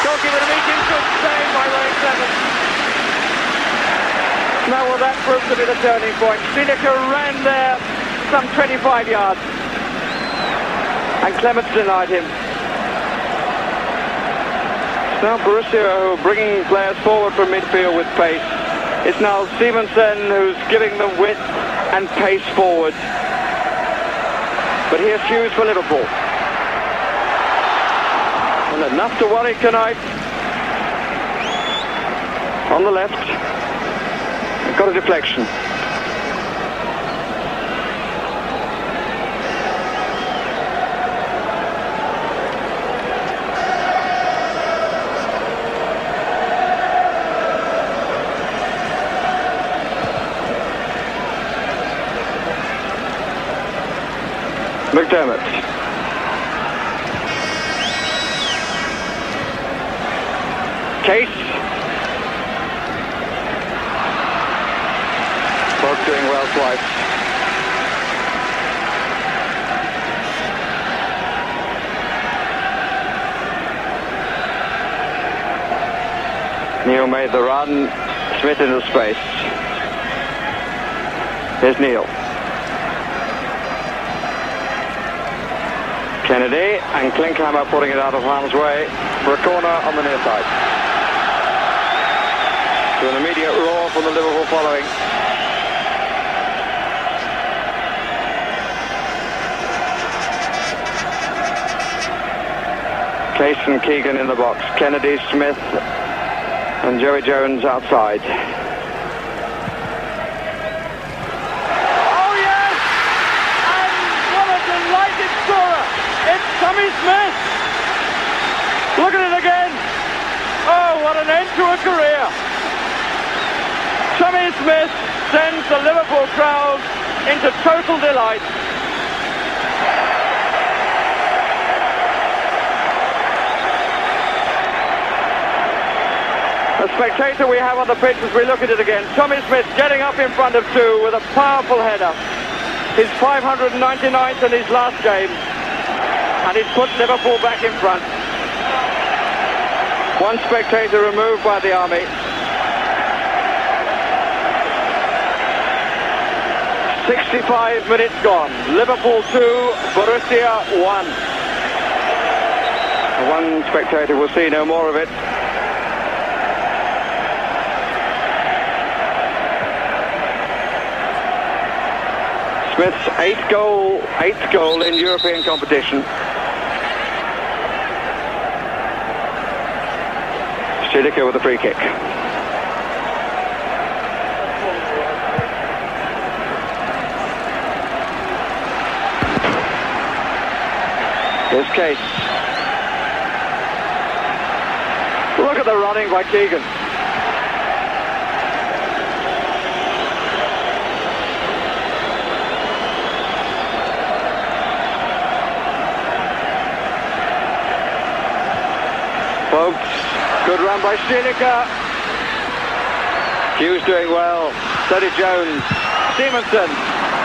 Goalkeeper to meet him, good save by Ray Clements. Now well that proved to be the turning point. Stadio ran there some 25 yards and Clements denied him. Now Borussia bringing players forward from midfield with pace. It's now Simonsen who's giving them width and pace forward. But here's Hughes for Liverpool. And enough to worry tonight. On the left. Got a deflection. McDermott. Case. Both doing well twice. Neil made the run. Smith into space. Here's Neil. Kennedy and Klinkhammer putting it out of harm's way for a corner on the near side. To an immediate roar from the Liverpool following. Case and Keegan in the box. Kennedy, Smith and Joey Jones outside. Tommy Smith! Look at it again! Oh, what an end to a career! Tommy Smith sends the Liverpool crowd into total delight. A spectator we have on the pitch as we look at it again. Tommy Smith getting up in front of two with a powerful header. His 599th in his last game. And he's put Liverpool back in front. One spectator removed by the Army. 65 minutes gone. Liverpool 2, Borussia 1. One spectator will see no more of it. Smith's eighth goal in European competition. Stadio with a free kick. Here's Case. Look at the running by Keegan. Folks. Good run by Stadio. Hughes doing well. So did Jones. Simonsen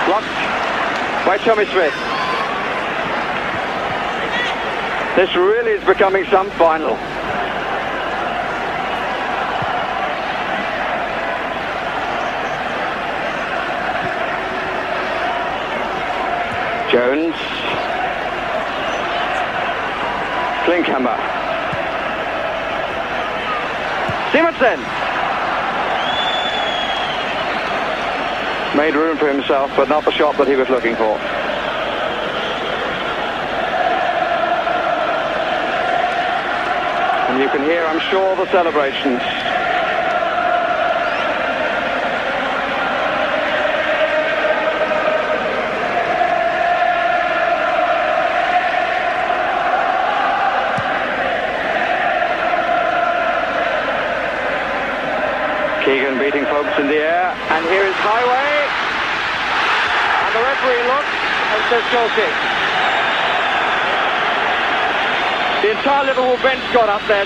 blocked by Tommy Smith. This really is becoming some final. Jones. Klinkhammer. Simonsen made room for himself, but not the shot that he was looking for. And you can hear, I'm sure, the celebrations. Keegan beating folks in the air, and here is Highway, and the referee looks and says goal kick. The entire Liverpool bench got up then.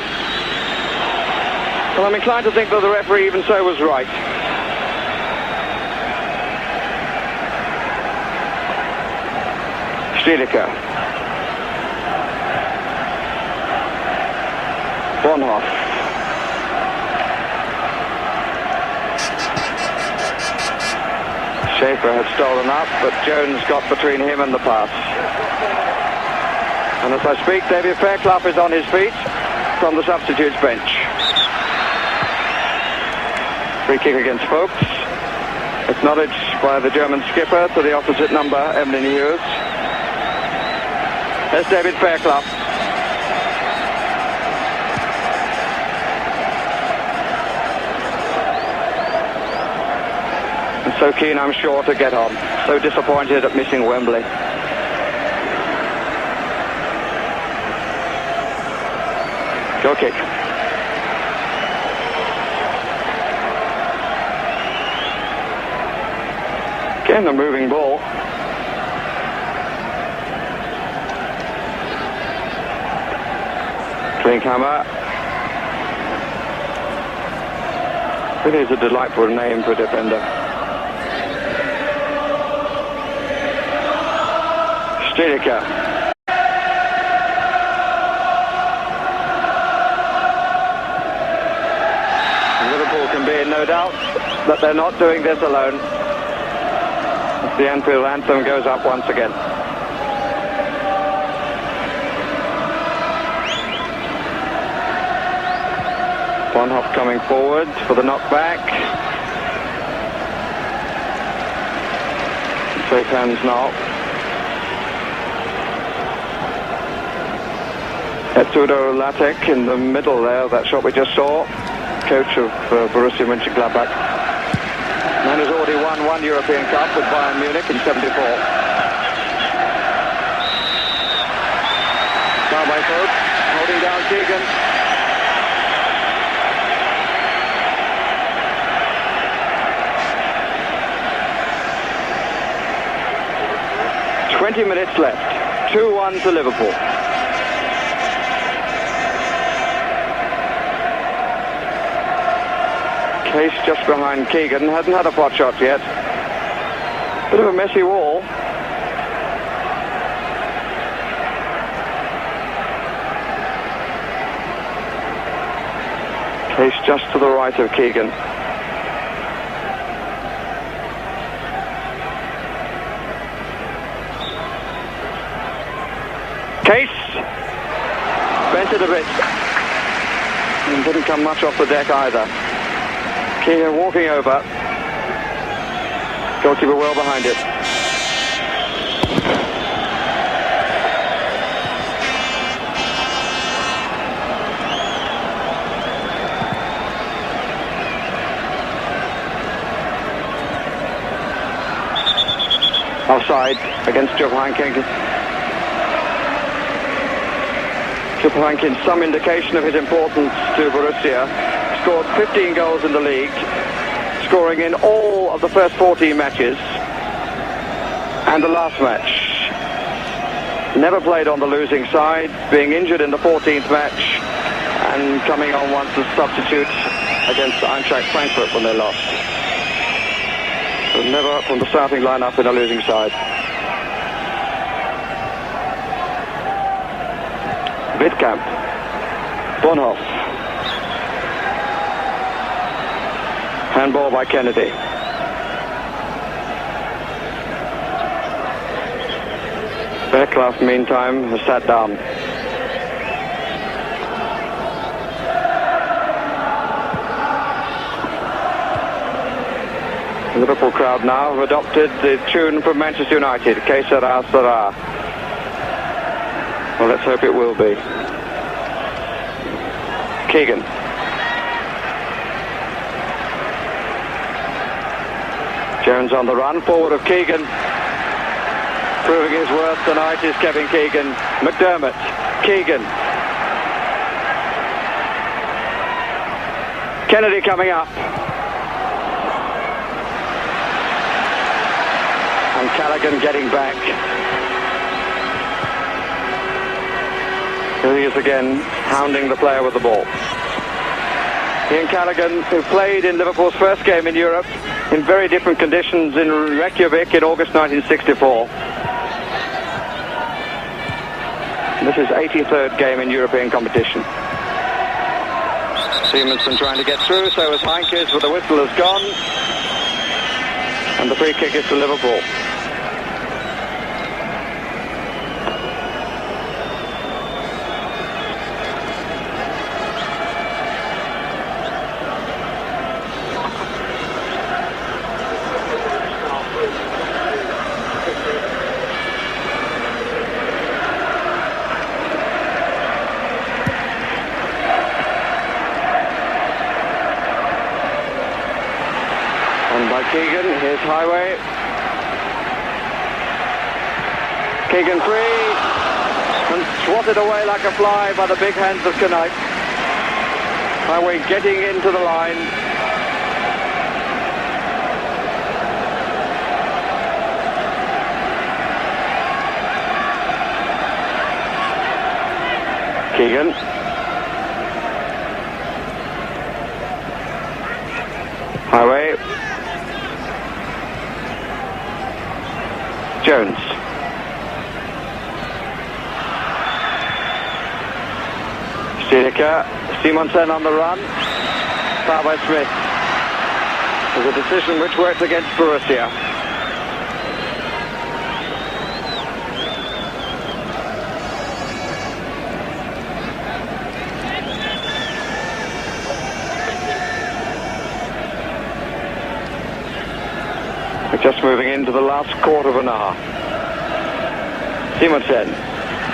Well, I'm inclined to think that the referee even so was right. Stadio. Bonhoff. Schaefer had stolen up, but Jones got between him and the pass. And as I speak, David Fairclough is on his feet from the substitutes bench. Free kick against Folks. Acknowledged by the German skipper to the opposite number, Emlyn Hughes. There's David Fairclough. And so keen, I'm sure, to get on. So disappointed at missing Wembley. Goal kick. Again, a moving ball. Klinkhammer. It is a delightful name for a defender. Stilica. Liverpool can be in no doubt that they're not doing this alone. The Anfield anthem goes up once again. Bonhoff coming forward for the knockback. Safe hands now. Etudo Latek in the middle there, that shot we just saw. Coach of Borussia Mönchengladbach. Man has already won one European Cup with Bayern Munich in '74. Foul by Fogue, holding down Keegan. "20 minutes left. 2-1 to Liverpool." Case just behind Keegan, hasn't had a pot shot yet. Bit of a messy wall. Case just to the right of Keegan. Case bent it a bit and didn't come much off the deck either. Keegan walking over. Goalkeeper well behind it. Offside against Jupp Heynckes. Jupp Heynckes, some indication of his importance to Borussia. Scored 15 goals in the league, scoring in all of the first 14 matches and the last match. Never played on the losing side, being injured in the 14th match and coming on once as substitute against Eintracht Frankfurt when they lost. So never from the starting lineup in a losing side. Wittkamp. Bonhoff. Handball by Kennedy. Fairclough, meantime, has sat down. The Liverpool crowd now have adopted the tune from Manchester United, Que Sera, Sera. Well, let's hope it will be. Keegan. Jones on the run, forward of Keegan. Proving his worth tonight is Kevin Keegan. McDermott, Keegan. Kennedy coming up. And Callaghan getting back. Here he is again, hounding the player with the ball. Ian Callaghan, who played in Liverpool's first game in Europe in very different conditions in Reykjavik in August 1964. This is 83rd game in European competition. Simonsen trying to get through, so is Heynckes, but the whistle has gone. And the free kick is to Liverpool. by Keegan. Here's Highway. Keegan free. And swatted away like a fly by the big hands of Knight. Highway getting into the line. Keegan. Highway. Jones. Stielicke. Simonsen on the run. Foul by Smith. It was a decision which worked against Borussia. We're just moving into the last quarter of an hour. Simonsen,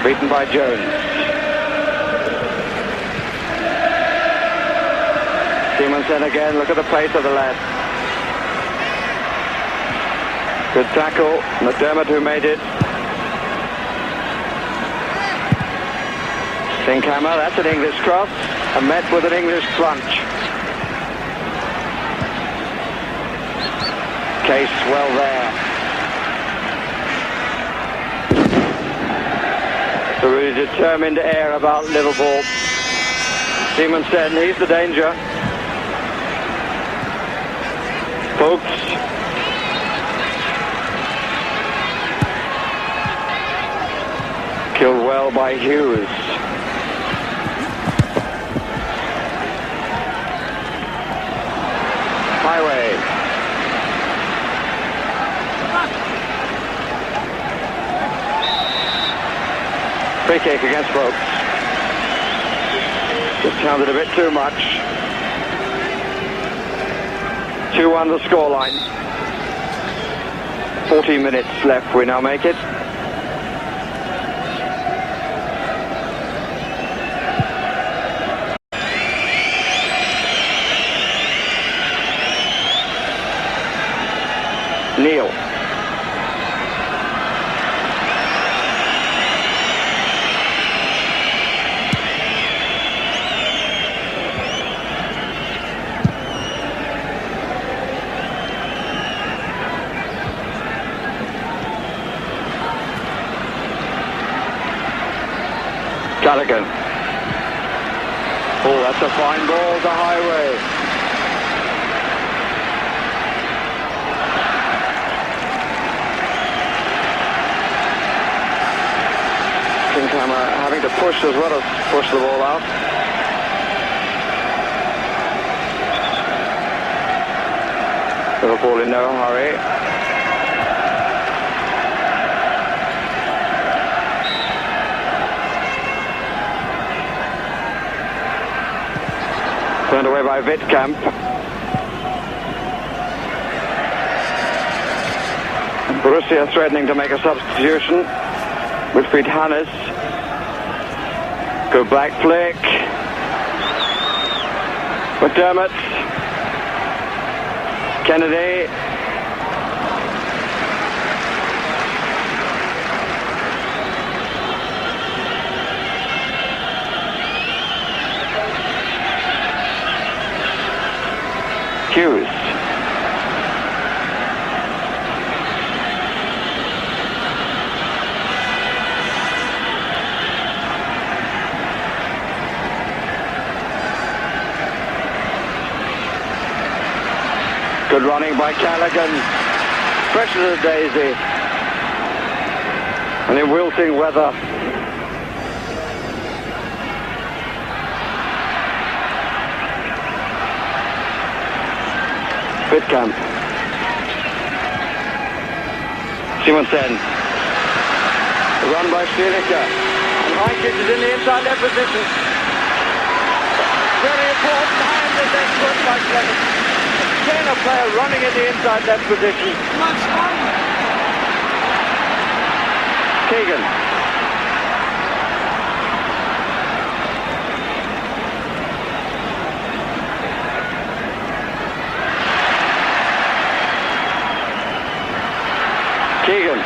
beaten by Jones. Simonsen again, look at the pace of the lad. Good tackle, McDermott who made it. Sinkhammer, that's an English cross, and met with an English crunch. Case well there. So really determined air about Liverpool. Simonsen, he's the danger. Folks. Killed well by Hughes. Highway. Free kick against Folks. Just sounded a bit too much. 2-1 the scoreline. 14 minutes left, we now make it. Neil. Callaghan. Oh, that's a fine ball to Highway. Sinkhammer having to push as well as push the ball out. Liverpool in no hurry. Turned away by Wittkamp. Borussia threatening to make a substitution. Wilfried Hannes. Good back flick. McDermott. Kennedy. Hughes. Good running by Callaghan. Fresh as a daisy. And in wilting weather. Wittkamp. Simonsen. Run by Stielicke. And Heinkind is in the inside left position. Very important hand is then put by Clemens. Again a player running in the inside left position. Keegan. Keegan.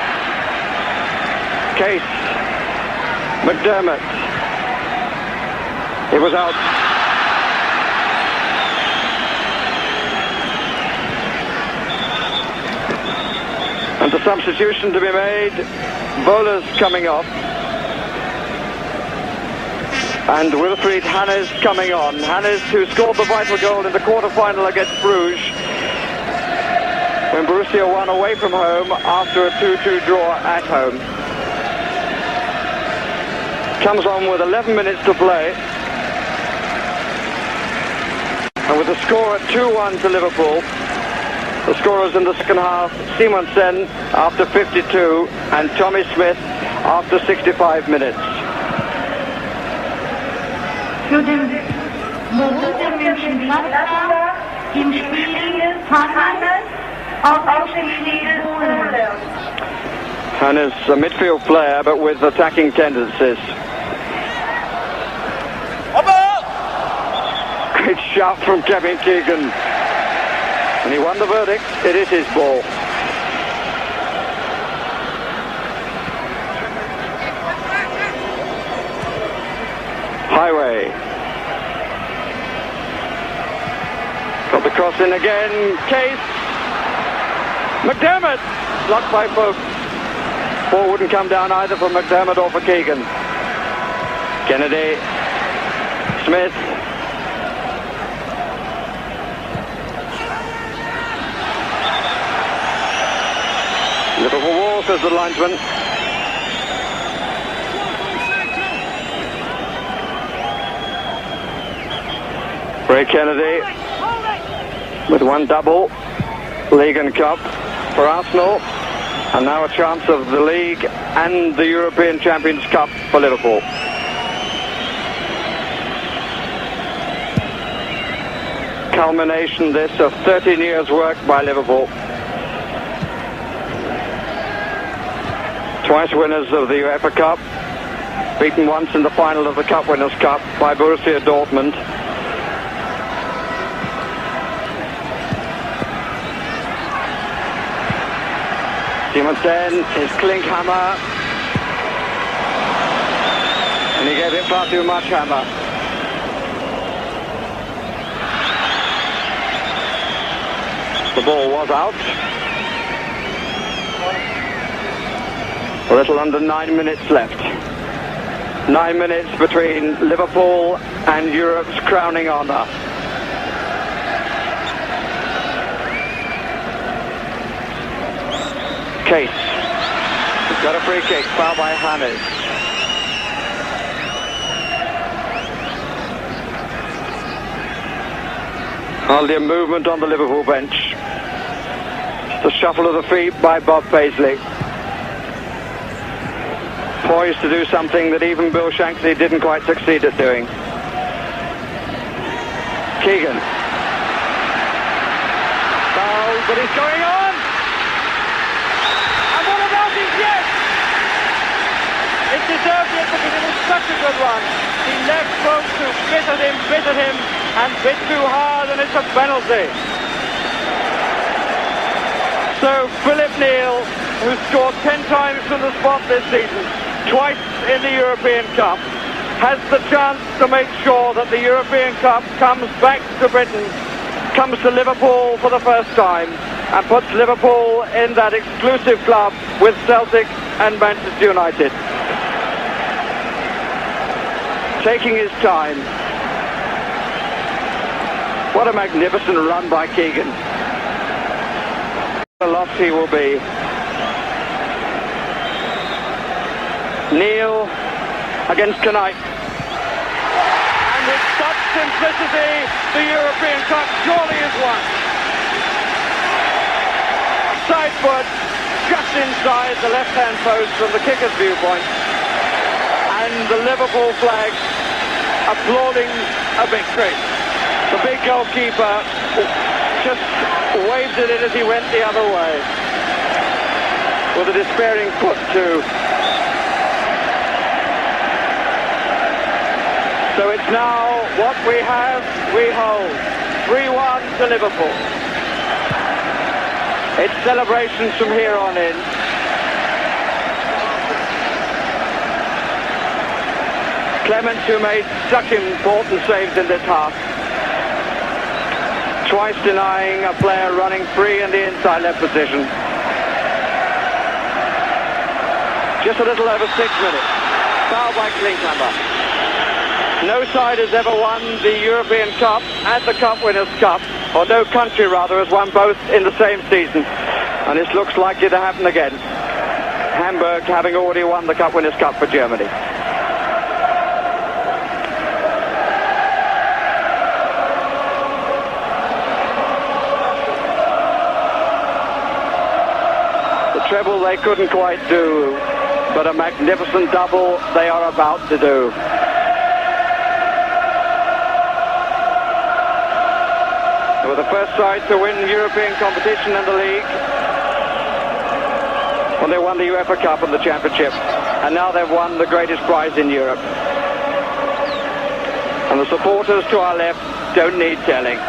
Case. McDermott. It was out. And the substitution to be made. Bowler's coming off. And Wilfried Hannes coming on. Hannes, who scored the vital goal in the quarter-final against Bruges when Borussia won away from home after a 2-2 draw at home. Comes on with 11 minutes to play. And with the score at 2-1 to Liverpool, the scorers in the second half, Simonsen after 52 and Tommy Smith after 65 minutes. Für den Borussia Mönchengladbach im Spiel Hannes ausgeschrieben wurde. Hannes, a midfield player but with attacking tendencies. Great shot from Kevin Keegan. And he won the verdict. It is his ball. Highway. Got the cross in again. Case. McDermott. Blocked by Folk. Ball wouldn't come down either for McDermott or for Keegan. Kennedy. Smith. Liverpool wall, says the linesman. Ray Kennedy with one double, League and Cup for Arsenal, and now a chance of the League and the European Champions Cup for Liverpool. Culmination this of 13 years work by Liverpool. Twice winners of the UEFA Cup, beaten once in the final of the Cup Winners' Cup by Borussia Dortmund. Simonsen, his clink hammer, and he gave it far too much hammer. The ball was out. A little under 9 minutes left. 9 minutes between Liverpool and Europe's crowning honour. Case. He's got a free kick, foul by Hannes. Hardly a movement on the Liverpool bench. The shuffle of the feet by Bob Paisley. Poised to do something that even Bill Shankly didn't quite succeed at doing. Keegan. Foul, but he's going on! And what about his yes? It deserved it because it was such a good one. He left both to bit at him, and bit too hard, and it's a penalty. So Philip Neal, who scored 10 times from the spot this season, twice in the European Cup, has the chance to make sure that the European Cup comes back to Britain, comes to Liverpool for the first time, and puts Liverpool in that exclusive club with Celtic and Manchester United. Taking his time. What a magnificent run by Keegan. What a loss he will be. Neil against Knight. And with such simplicity, the European Cup surely is won. Side foot, just inside the left-hand post from the kicker's viewpoint. And the Liverpool flag applauding a victory. The big goalkeeper just waved at it as he went the other way. With a despairing foot too. So it's now what we have, we hold. 3-1 to Liverpool. It's celebrations from here on in. Clements, who made such important saves in this half, twice denying a player running free in the inside left position. Just a little over 6 minutes. Foul by Klinkhammer. No side has ever won the European Cup and the Cup Winners' Cup, or no country rather has won both in the same season. And this looks likely to happen again. Hamburg having already won the Cup Winners' Cup for Germany. The treble they couldn't quite do, but a magnificent double they are about to do. They were the first side to win European competition in the league when they won the UEFA Cup and the Championship, and now they've won the greatest prize in Europe. And the supporters to our left don't need telling.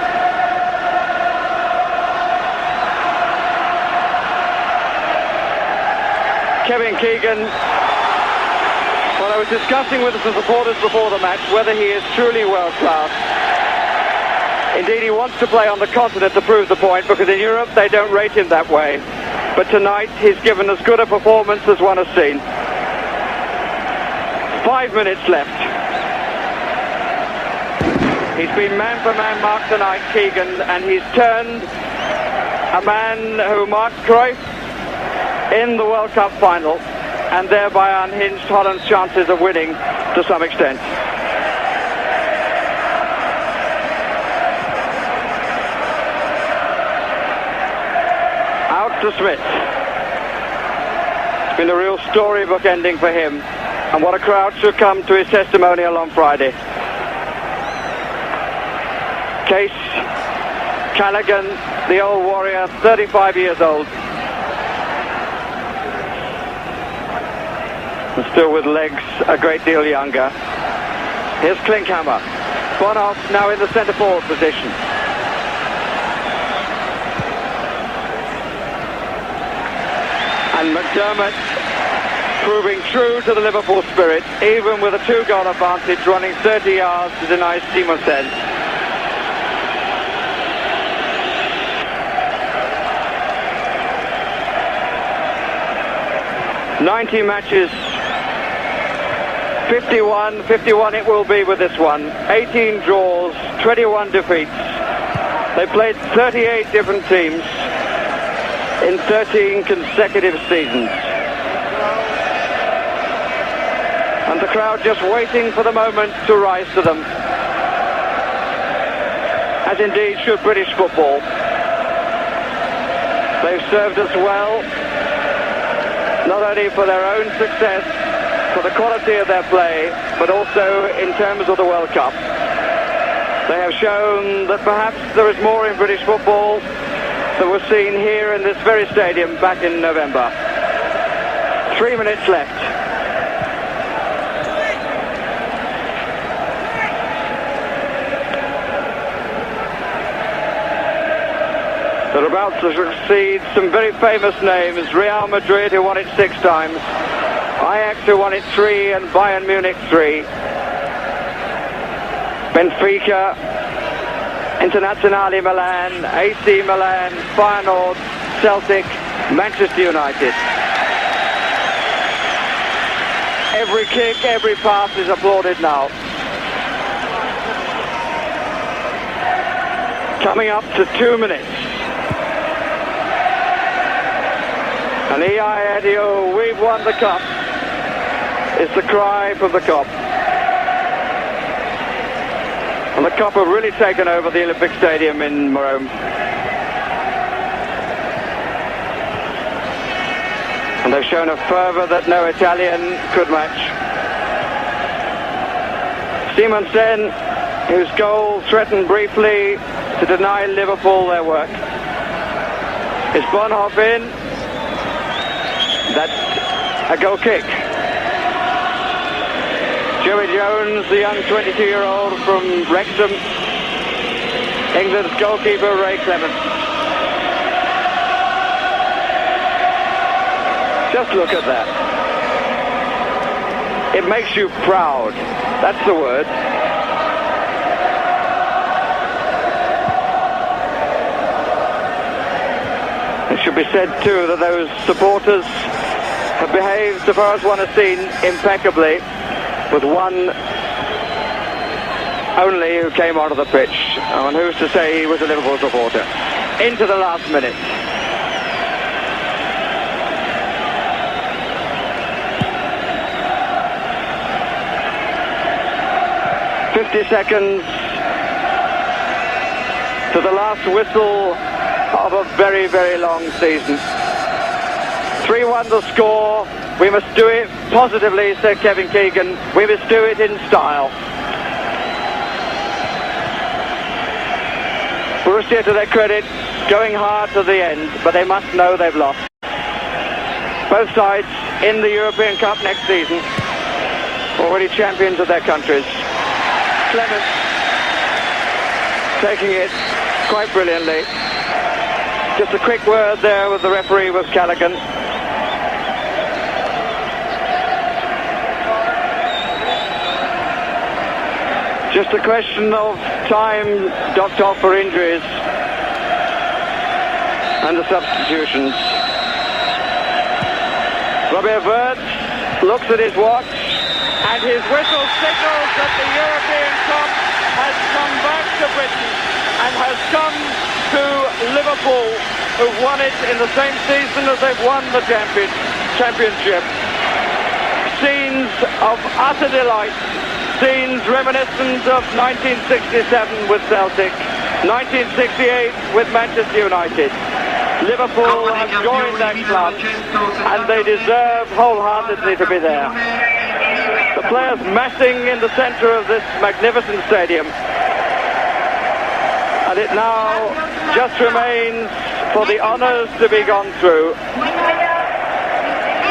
Kevin Keegan, well, I was discussing with the supporters before the match whether he is truly world-class. Indeed, he wants to play on the continent to prove the point, because in Europe they don't rate him that way. But tonight he's given as good a performance as one has seen. 5 minutes left. He's been man-for-man marked tonight, Keegan, and he's turned a man who marked Cruyff in the World Cup final and thereby unhinged Holland's chances of winning to some extent. Out to Smith. It's been a real storybook ending for him, and what a crowd should come to his testimonial on Friday. Case Callaghan, the old warrior, 35 years old. And still with legs a great deal younger. Here's Klinkhammer. Bonhoff now in the centre forward position. And McDermott proving true to the Liverpool spirit, even with a 2-goal advantage, running 30 yards to deny Simonsen. "90 matches, 51 it will be with this one. 18 draws, 21 defeats. They played 38 different teams in 13 consecutive seasons. And the crowd just waiting for the moment to rise to them, as indeed should British football. They've served us well, not only for their own success, for the quality of their play, but also in terms of the World Cup. They have shown that perhaps there is more in British football than was seen here in this very stadium back in November. 3 minutes left. They're about to succeed some very famous names: Real Madrid, who won it 6 times, Ajax, who won it 3, and Bayern Munich 3. Benfica, Internazionale Milan, AC Milan, Feyenoord, Celtic, Manchester United. Every kick, every pass is applauded now. Coming up to 2 minutes. And Edio, we've won the cup, is the cry from the Kop. And the Kop have really taken over the Olympic Stadium in Rome. And they've shown a fervour that no Italian could match. Simonsen, whose goal threatened briefly to deny Liverpool their work. Is Bonhoff in? That's a goal kick. Joey Jones, the young 22-year-old from Wrexham. England's goalkeeper, Ray Clements. Just look at that. It makes you proud. That's the word. It should be said too that those supporters have behaved, so far as one has seen, impeccably, with one only who came onto the pitch. And who's to say he was a Liverpool supporter? Into the last minute. Seconds to the last whistle of a very, very long season. 3-1 the score. We must do it positively, said Kevin Keegan. We must do it in style. Borussia, to their credit, going hard to the end, but they must know they've lost. Both sides in the European Cup next season, already champions of their countries. Clement taking it quite brilliantly. Just a quick word there with the referee, was Callaghan. Just a question of time docked off for injuries and the substitutions. Robert Wirtz looks at his watch, and his whistle signals that the European Cup has come back to Britain and has come to Liverpool, who've won it in the same season as they've won the championship. Scenes of utter delight, scenes reminiscent of 1967 with Celtic, 1968 with Manchester United. Liverpool have joined that club, and they deserve wholeheartedly to be there. The players massing in the centre of this magnificent stadium. And it now just remains for the honours to be gone through.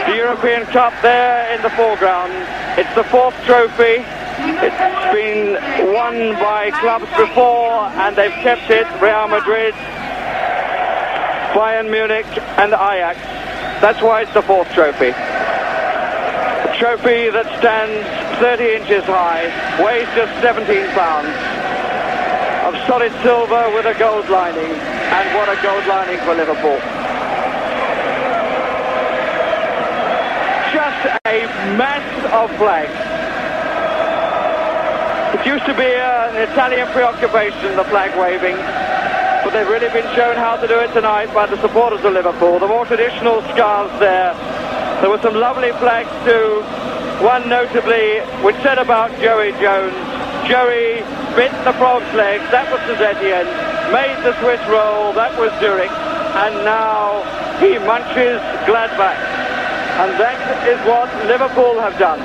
The European Cup there in the foreground. It's the fourth trophy. It's been won by clubs before, and they've kept it. Real Madrid, Bayern Munich and Ajax. That's why it's the fourth trophy. A trophy that stands 30 inches high, weighs just 17 pounds, of solid silver with a gold lining. And what a gold lining for Liverpool. Just a mass of flags. It used to be an Italian preoccupation, the flag waving, but they've really been shown how to do it tonight by the supporters of Liverpool. The more traditional scarves there. There were some lovely flags too. One notably, which said about Joey Jones. Joey bit the frog's legs, that was Etienne. Made the Swiss roll, that was Zurich. And now he munches Gladbach. And that is what Liverpool have done.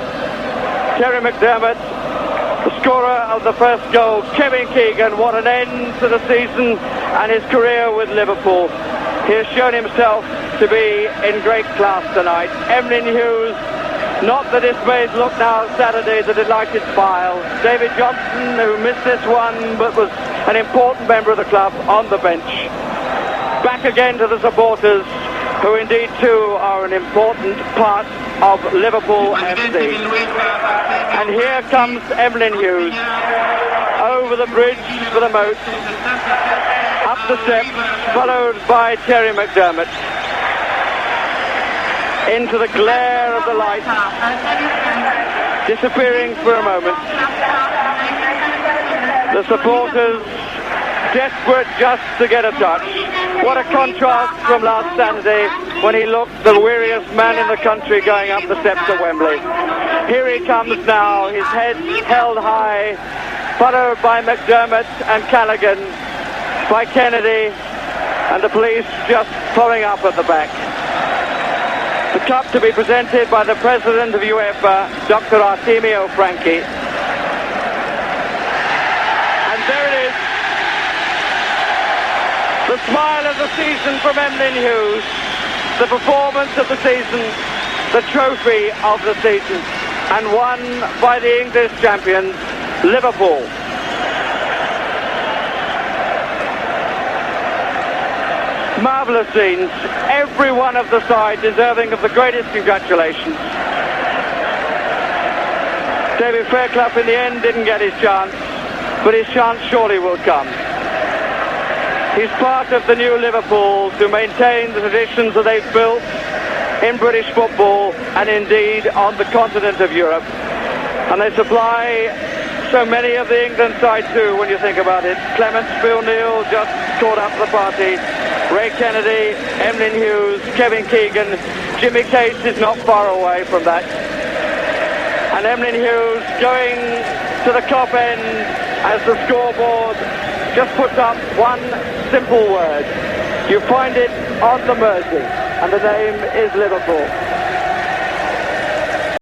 Terry McDermott, the scorer of the first goal. Kevin Keegan, what an end to the season and his career with Liverpool. He has shown himself to be in great class tonight. Emlyn Hughes, not the dismayed look now Saturday, the delighted smile. David Johnson, who missed this one but was an important member of the club, on the bench. Back again to the supporters, who indeed too are an important part of Liverpool FC. And here comes Emlyn Hughes, over the bridge for the moat, up the steps, followed by Terry McDermott, into the glare of the light, disappearing for a moment. The supporters desperate just to get a touch. What a contrast from last Saturday, when he looked the weariest man in the country going up the steps of Wembley. Here he comes now, his head held high, followed by McDermott and Callaghan, by Kennedy, and the police just following up at the back. The cup to be presented by the president of UEFA, Dr. Artemio Franchi. And there it is. The smile of the season from Emlyn Hughes. The performance of the season. The trophy of the season. And won by the English champions, Liverpool. Marvellous scenes. Every one of the side deserving of the greatest congratulations. David Fairclough in the end didn't get his chance, but his chance surely will come. He's part of the new Liverpool to maintain the traditions that they've built in British football and indeed on the continent of Europe. And they supply so many of the England side too, when you think about it. Clements, Phil Neal just caught up the party. Ray Kennedy, Emlyn Hughes, Kevin Keegan. Jimmy Case is not far away from that. And Emlyn Hughes going to the top end as the scoreboard just puts up one simple word. You find it on the Mersey, and the name is Liverpool.